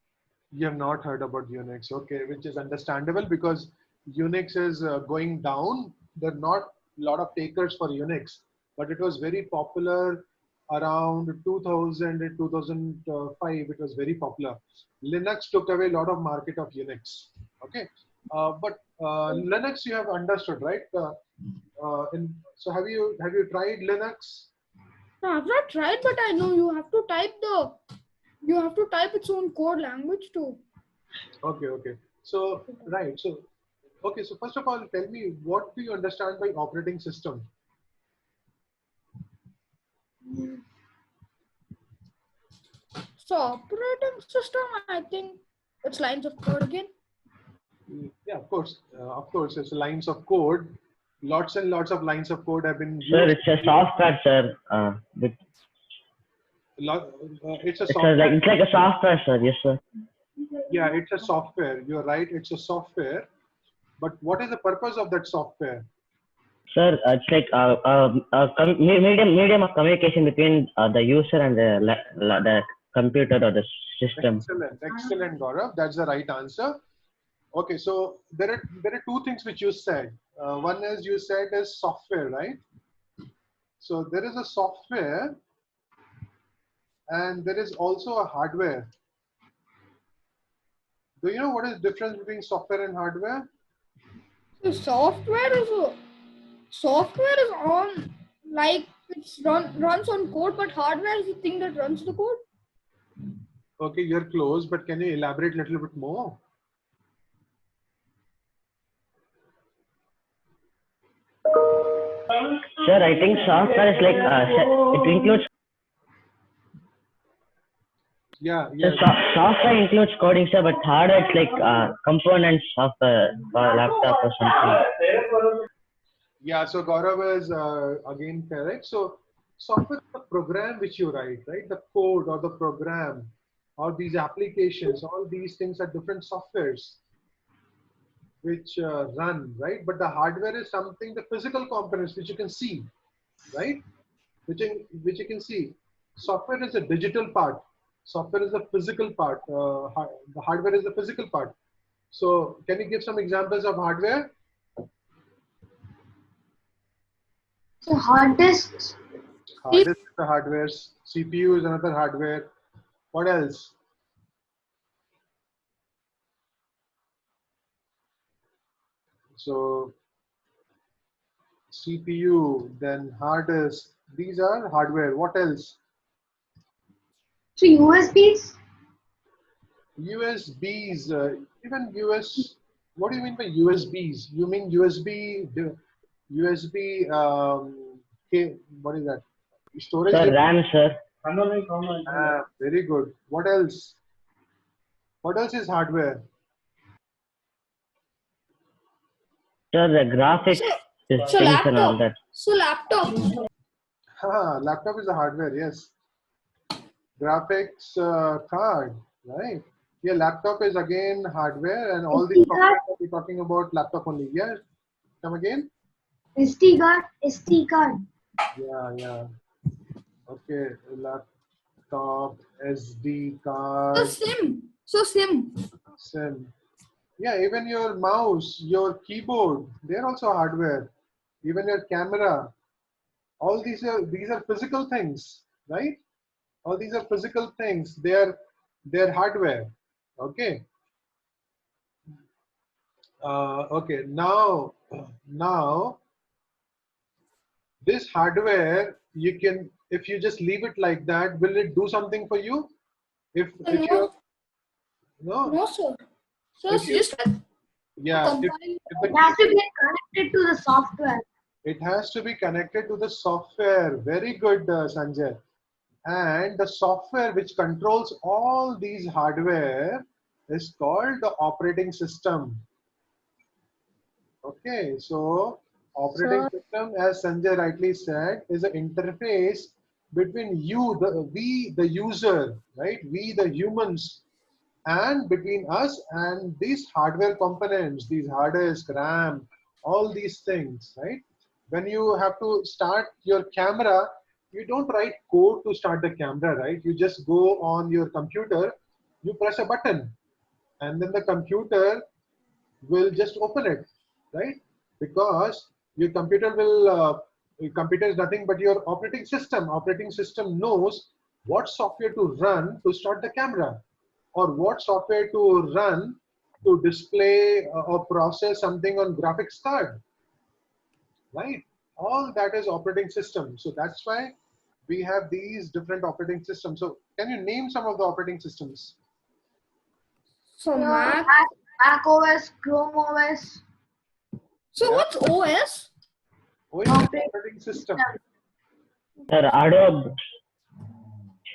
You have not heard about Unix, okay, which is understandable because Unix is going down. There are not a lot of takers for Unix, but it was very popular around 2000 and 2005. It was very popular. Linux took away a lot of market of Unix. Okay, but Linux you have understood, right? So have you tried Linux? No, I've not tried, but I know you have to type its own code language too. Okay. So right. So okay. So first of all, tell me, what do you understand by operating system? So operating system, I think it's lines of code again. Yeah, of course. It's lines of code. Lots and lots of lines of code have been Sir, used. it's a software, sir. It's a It's software. like a software, sir. Yes, sir. Yeah, it's a software. You're right. It's a software. But what is the purpose of that software? Sir, it's like medium of communication between the user and the computer or the system. Excellent, Gaurav. That's the right answer. Okay, so there are two things which you said. One is you said is software, right? So there is a software, and there is also a hardware. Do you know what is the difference between software and hardware? So software is on, like it's runs on code, but hardware is the thing that runs the code. Okay, you're close, but can you elaborate a little bit more? Sir, I think software is like it includes. Yeah. So software includes coding, sir, but hardware it's like components of a laptop or something. Yeah, so Gaurav is again correct. So software is the program which you write, right? The code or the program or these applications, all these things are different softwares which run, right? But the hardware is something, the physical components which you can see, right? Which you can see. Software is a digital part. Software is the physical part. The hardware is the physical part. So can you give some examples of hardware? So hard disks. Hard disk is the hardware. CPU is another hardware. What else? So CPU, then hard disk. These are hardware. What else? So USBs. USBs, even US. What do you mean by USBs? You mean USB, USB, what is that? Storage Sir, device? RAM, sir. Very good. What else? What else is hardware? Sir, the graphics So systems and all laptop. that. So laptop. Laptop is the hardware, yes. Graphics card, right? Yeah, laptop is again hardware, and all these SD card? software that we're talking about laptop only. Yeah, come again? SD card. SD card. Yeah. Okay, laptop, SD So card, SIM. So SIM. SIM. Yeah, even your mouse, your keyboard, they're also hardware. Even your camera, all these are physical things, right? All these are physical things. They're hardware. Okay. Okay. Now this hardware, you can, if you just leave it like that, will it do something for you? If you're no, No, sir. So If you- just yeah, if compile. the It has to get connected to the software. it has to be connected to the software. Very good, Sanjay. And the software which controls all these hardware is called the operating system. Okay, so operating system, as Sanjay rightly said, is an interface between we, the user, right? We, the humans, and between us and these hardware components, these hard disk, RAM, all these things, right? When you have to start your camera, you don't write code to start the camera, right? You just go on your computer, you press a button, and then the computer will just open it, right? Because your computer is nothing but your operating system. Operating system knows what software to run to start the camera, or what software to run to display or process something on graphics card, right? All that is operating system. So that's why we have these different operating systems. So can you name some of the operating systems? So Mac. Mac OS, Chrome OS. So what's OS? Operating system. Sir, Adobe.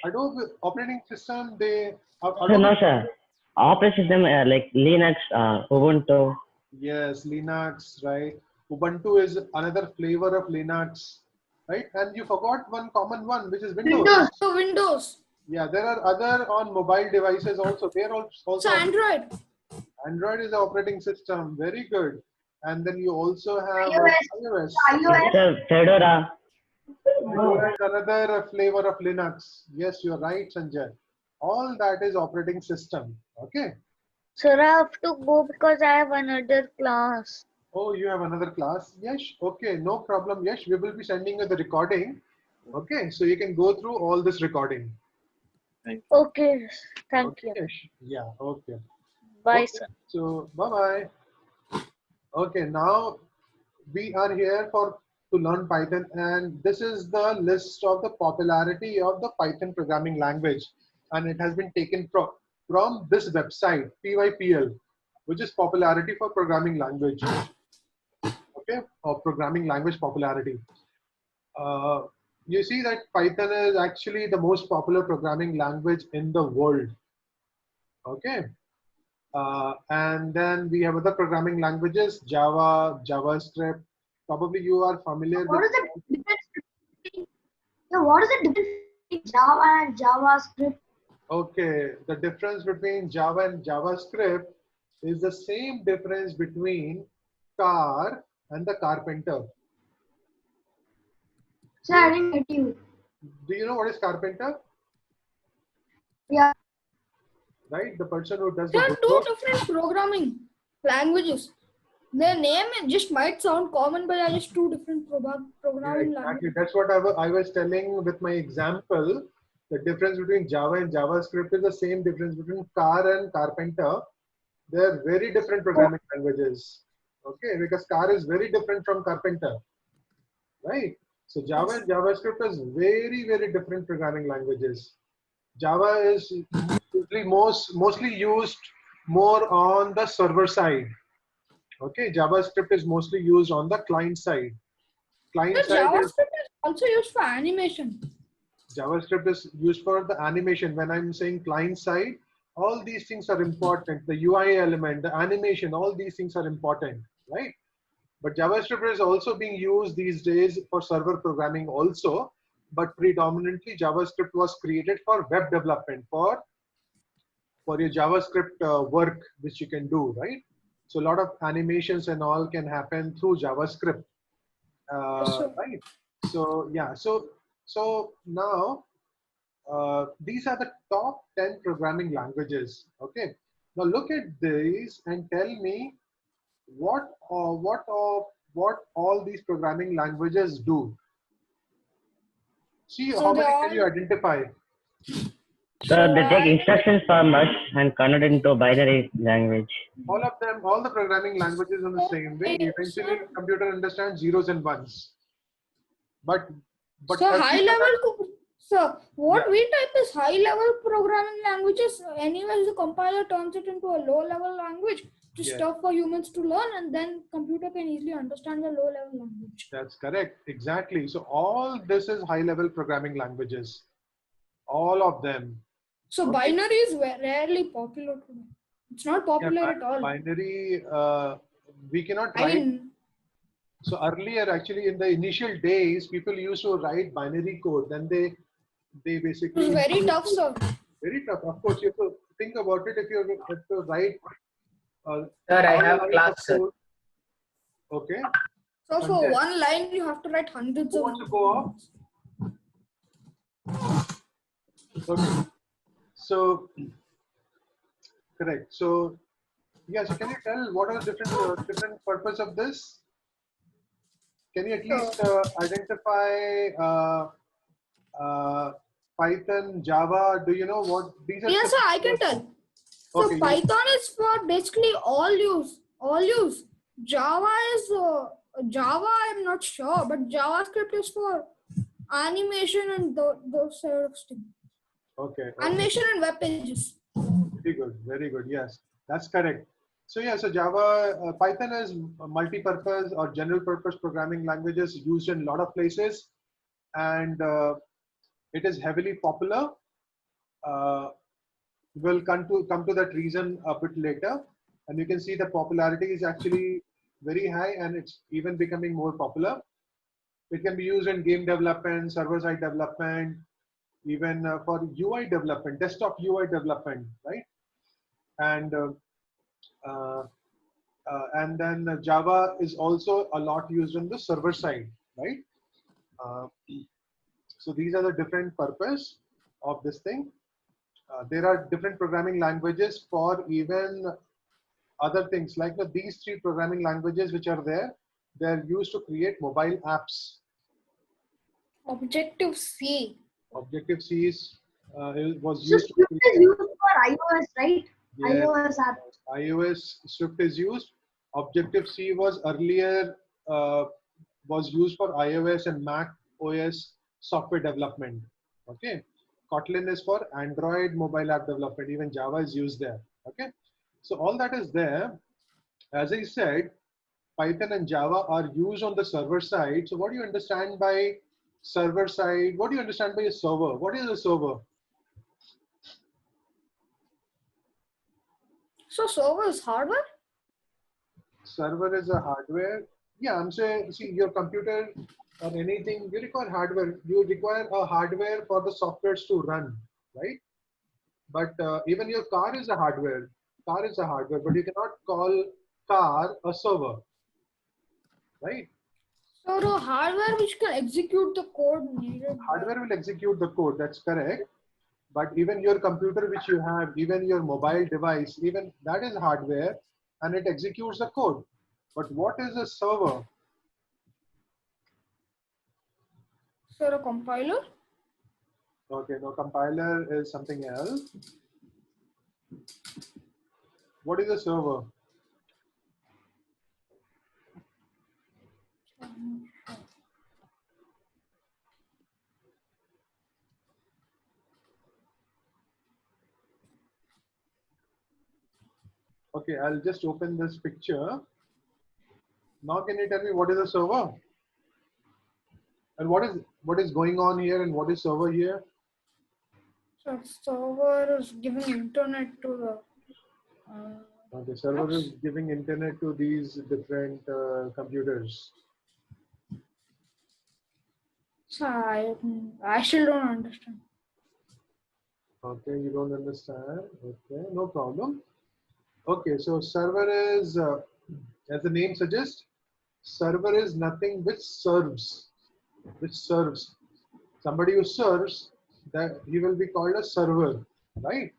Adobe operating system, they Sir, no, sir. Operating system like Linux, Ubuntu. Yes, Linux, right? Ubuntu is another flavor of Linux, right? And you forgot one common one, which is Windows. So Windows. Yeah, there are other on mobile devices also. They are also So Android. Android is the operating system. Very good. And then you also have iOS. Sir, Fedora. Fedora is another flavor of Linux. Yes, you're right, Sanjay. All that is operating system. Okay. Sir, I have to go because I have another class. Oh, you have another class? Yes. Okay, no problem. Yes, we will be sending you the recording. Okay, so you can go through all this recording. Okay, thank you. Yes. Yeah, okay. Bye, Okay, sir. so bye-bye. Okay, now we are here to learn Python, and this is the list of the popularity of the Python programming language, and it has been taken from this website, PYPL, which is popularity for programming language. Okay, or programming language popularity. You see that Python is actually the most popular programming language in the world. Okay. And then we have other programming languages, Java, JavaScript. Probably you are familiar What with. is the difference between, what is the difference between Java and JavaScript? Okay, the difference between Java and JavaScript is the same difference between car and the carpenter. Sir, I didn't get you. Do you know what is carpenter? Yeah. Right, the person who does There the are two woodwork. different programming languages. Their name just might sound common, but they are just two different Yeah, programming exactly. languages. That's what I was telling with my example. The difference between Java and JavaScript is the same difference between car and carpenter. They're very different programming languages. Okay, because car is very different from carpenter, right? So Java and JavaScript is very, very different programming languages. Java is used mostly used more on the server side. Okay, JavaScript is mostly used on the client side. Client The side is JavaScript is also used for animation. JavaScript is used for the animation. When I'm saying client side, all these things are important. The UI element, the animation, all these things are important, right? But JavaScript is also being used these days for server programming also, but predominantly JavaScript was created for web development, for your JavaScript work, which you can do, right? So a lot of animations and all can happen through JavaScript, Yes, sir. right? So yeah, so now these are the top 10 programming languages. Okay, now look at these and tell me what all these programming languages do. See, So how they many all. can you identify? So they take instructions from us and convert it into binary language. All of them, all the programming languages in the same way. Eventually, Sir, computer understands zeros and ones. But so every high program, level. So what yeah, we type is high level programming languages. Anyways, the compiler turns it into a low level language to yeah, stuff for humans to learn, and then computer can easily understand the low level language. that's correct. Exactly. So all this is high level programming languages. All of them. So Okay. binary is rarely popular today. It's not Yeah, popular at all. binary. We cannot I write. mean, So earlier, actually, in the initial days, people used to write binary code. Then they it was basically very tough, sir. very tough. Of course, you have to think about it. If you have to write Sir, I one have line of class, sir. code, okay. So for Sanjay, one line, you have to write hundreds who of wants to go off? Okay. So correct. So yeah. So can you tell what are the different purpose of this? Can you at least identify Python, Java? Do you know what these are? Yes, sir, I can tell. So Okay. Python is for basically all use. Java is Java. I'm not sure, but JavaScript is for animation and those sort of things. Okay. Animation and web pages. Very good. Very good. Yes, that's correct. So yeah, so Java, Python is a multi-purpose or general-purpose programming languages used in a lot of places, and it is heavily popular. We'll come to that reason a bit later, and you can see the popularity is actually very high, and it's even becoming more popular. It can be used in game development, server-side development, even for UI development, desktop UI development, right? And uh, and then Java is also a lot used on the server side, right? Uh, so these are the different purpose of this thing. There are different programming languages for even other things like these three programming languages which are there. They're used to create mobile apps. Objective C. Objective C was So used to Swift create. is used for iOS, right? Yes, iOS app. iOS Swift is used. Objective C was earlier was used for iOS and Mac OS software development. Okay, Kotlin is for Android mobile app development. Even Java is used there. Okay, so all that is there. As I said, Python and Java are used on the server side. So what do you understand by server side? What do you understand by a server? What is a server? So server is hardware. Server is a hardware. Yeah, I'm saying, see, your computer or anything, you require hardware. You require a hardware for the softwares to run, right? But even your car is a hardware. Car is a hardware, but you cannot call car a server, right? So the hardware which can execute the code needed. Hardware will execute the code, that's correct. But even your computer which you have, even your mobile device, even that is hardware and it executes the code. But what is a server? So a compiler. Okay, no, compiler is something else. What is a server? Okay, I'll just open this picture. Now can you tell me what is a server? And what is going on here and what is server here? So server is giving internet to the. The server is giving internet to these different computers. So I still don't understand. Okay, you don't understand. Okay, no problem. Okay, so server is, as the name suggests, server is nothing which serves. Somebody who serves, that he will be called a server, right?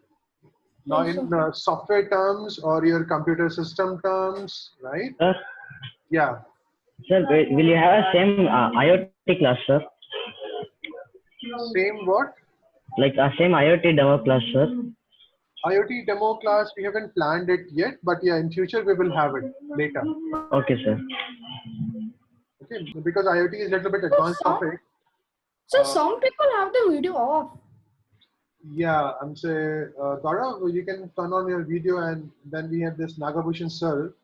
Now in software terms or your computer system terms, right? Sir, Yeah. sir, will you have a same IoT class, sir? Same what? Like a same IoT demo class, sir? IoT demo class, we haven't planned it yet, but yeah, in future we will have it later. Okay, sir. Okay, because IoT is a little bit advanced topic. So some people have the video off. Yeah, I'm saying, Gaurav, you can turn on your video, and then we have this Nagabhushan sir,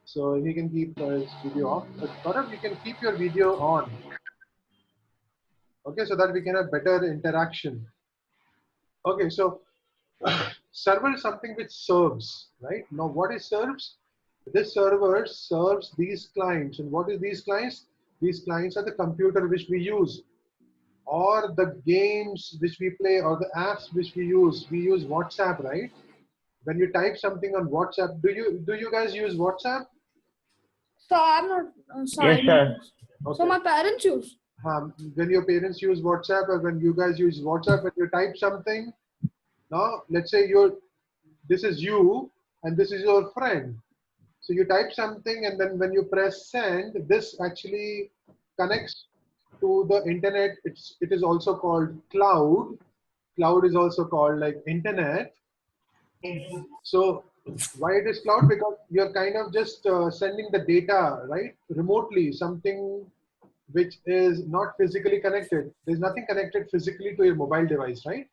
so he can keep his video off. But Gaurav, you can keep your video on. Okay, so that we can have better interaction. Okay, so server is something which serves, right? Now, what is serves? This server serves these clients. And what is these clients? These clients are the computer which we use, or the games which we play, or the apps which we use. We use WhatsApp, right? When you type something on WhatsApp, do you guys use WhatsApp? So I'm not. Sorry. Yes, sir. Okay. So my parents use. When your parents use WhatsApp, or when you guys use WhatsApp, when you type something, now let's say this is you and this is your friend. So you type something, and then when you press send, this actually connects to the internet. It is also called cloud. Cloud is also called like internet. So why it is cloud? Because you're kind of just sending the data, right, remotely, something which is not physically connected. There's nothing connected physically to your mobile device, right?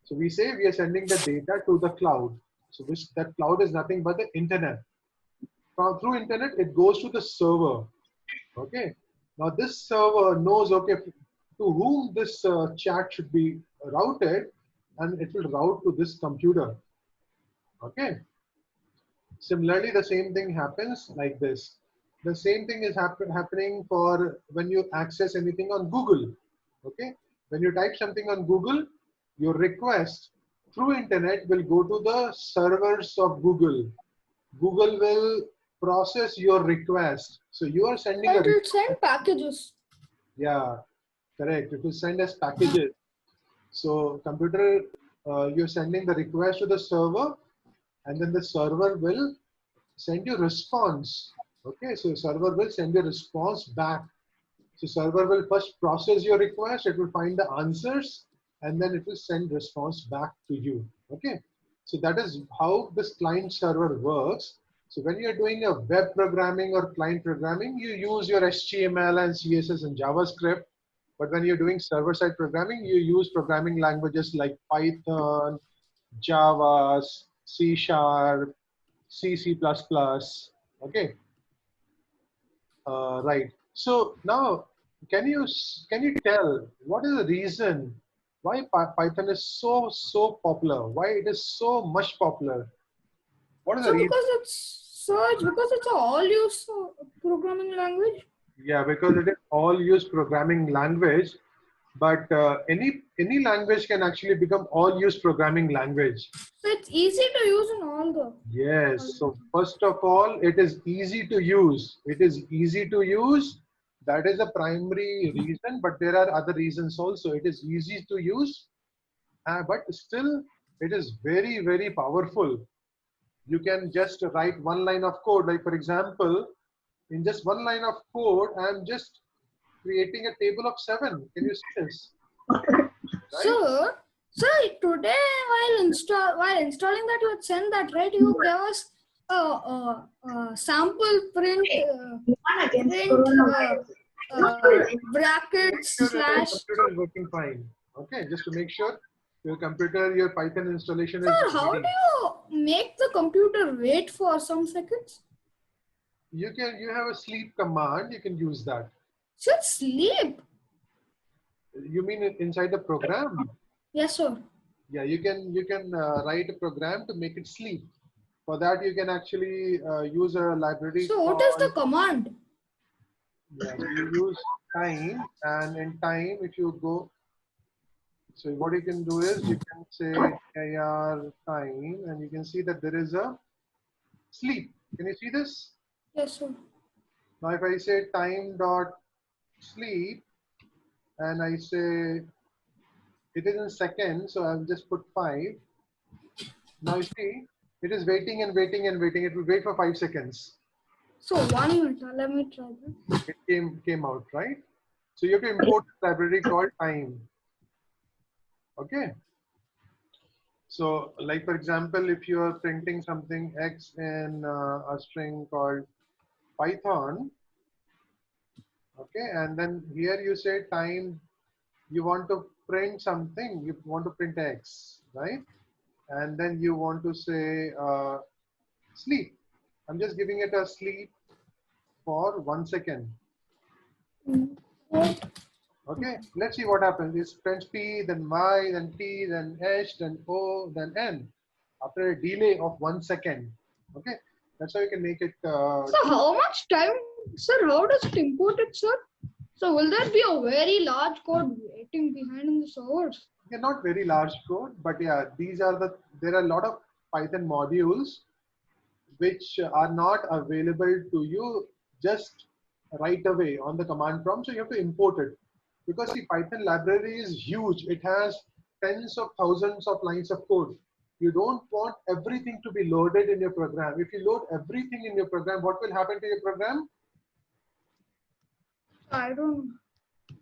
So we say we are sending the data to the cloud. So that cloud is nothing but the internet. Through internet, it goes to the server. Okay. Now this server knows, okay, to whom this chat should be routed, and it will route to this computer. Okay. Similarly, the same thing happens like this. The same thing is happening for when you access anything on Google. Okay. When you type something on Google, your request through internet will go to the servers of Google. Google will process your request. So you are sending It will send packages. Yeah, correct. It will send as packages. So computer, you're sending the request to the server, and then the server will send you response. Okay, so server will send you response back. So server will first process your request. It will find the answers, and then it will send response back to you. Okay, so that is how this client server works. So when you're doing a web programming or client programming, you use your HTML and CSS and JavaScript. But when you're doing server-side programming, you use programming languages like Python, Java, C#, C++. Okay, right. So now, can you tell what is the reason why Python is so popular? Why it is so much popular? What is the reason? Because it's a all-use programming language. Yeah, because it is all-use programming language, but any language can actually become all-use programming language. So it's easy to use in all the. Yes. So first of all, it is easy to use. It is easy to use. That is the primary reason, but there are other reasons also. It is easy to use, but still it is very, very powerful. You can just write one line of code. Like for example, in just one line of code, I'm just creating a table of 7. Can you see this? Right? So today while installing that, you would send that, right? You gave us a sample print, brackets / Computer is working fine. Okay, just to make sure Your computer, your Python installation is Sir, how ready. do you make the computer wait for some seconds? You have a sleep command. You can use that. Sir, sleep. You mean inside the program? Yes, sir. Yeah, you can write a program to make it sleep. For that, you can actually use a library. So what is the command? Yeah, so you use time, and in time, if you go, so what you can do is you can say AR time, and you can see that there is a sleep. Can you see this? Yes, sir. Now, if I say time dot sleep, and I say it is in seconds, so I'll just put 5. Now you see, it is waiting and waiting and waiting. It will wait for 5 seconds. So 1 minute. Let me try that. It came out, right? So you have to import a library called time. Okay. So, like for example, if you are printing something X in a string called Python, okay, and then here you say time, you want to print something, you want to print X, right? And then you want to say sleep. I'm just giving it a sleep for 1 second. Okay, let's see what happens. It's print P, then Y, then T, then H, then O, then N. After a delay of 1 second. Okay, that's how you can make it. So how much time, sir? How does it import it, sir? So will there be a very large code waiting behind in the servers? Yeah, not very large code, but yeah, there are a lot of Python modules which are not available to you just right away on the command prompt. So you have to import it. Because the Python library is huge. It has tens of thousands of lines of code. You don't want everything to be loaded in your program. If you load everything in your program, what will happen to your program? I don't know.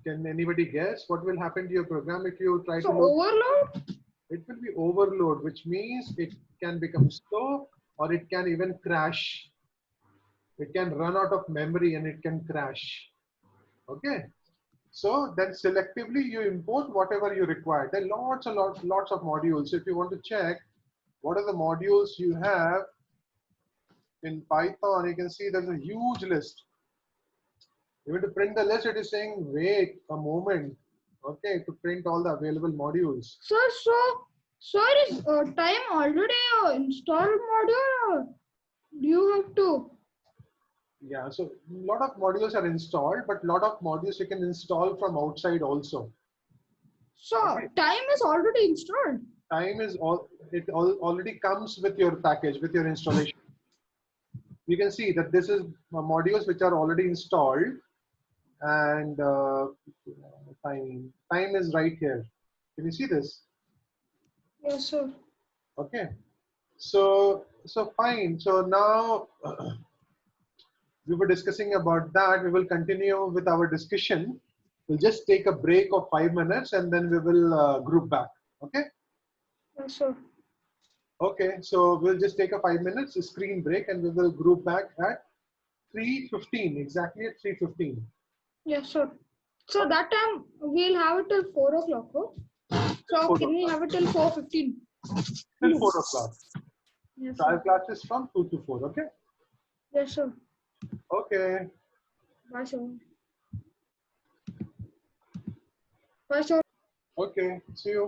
Can anybody guess what will happen to your program if you try So to load? overload? It will be overload, which means it can become slow or it can even crash. It can run out of memory and it can crash. Okay. So then selectively you import whatever you require. There are lots of modules. If you want to check what are the modules you have in Python, you can see there's a huge list. Even to print the list, it is saying wait a moment. Okay, to print all the available modules. Sir, is time already installed module, or do you have to? Yeah, so a lot of modules are installed, but a lot of modules you can install from outside also. So Okay. time is already installed. Time is already comes with your package, with your installation. You can see that this is modules which are already installed, and time is right here. Can you see this? Yes, sir. Okay. So fine. So now we were discussing about that. We will continue with our discussion. We'll just take a break of 5 minutes and then we will group back. Okay. Yes, sir. Okay. So we'll just take a 5 minutes screen break and we will group back at 3:15, exactly at 3:15. Yes, sir. So that time we'll have it till 4 o'clock. Huh? So can we have it till 4:15? Till 4 o'clock. Yes, Trial sir. classes from 2 to 4. Okay. Yes, sir. Okay. Bye, sir. Bye, sir. Okay. See you.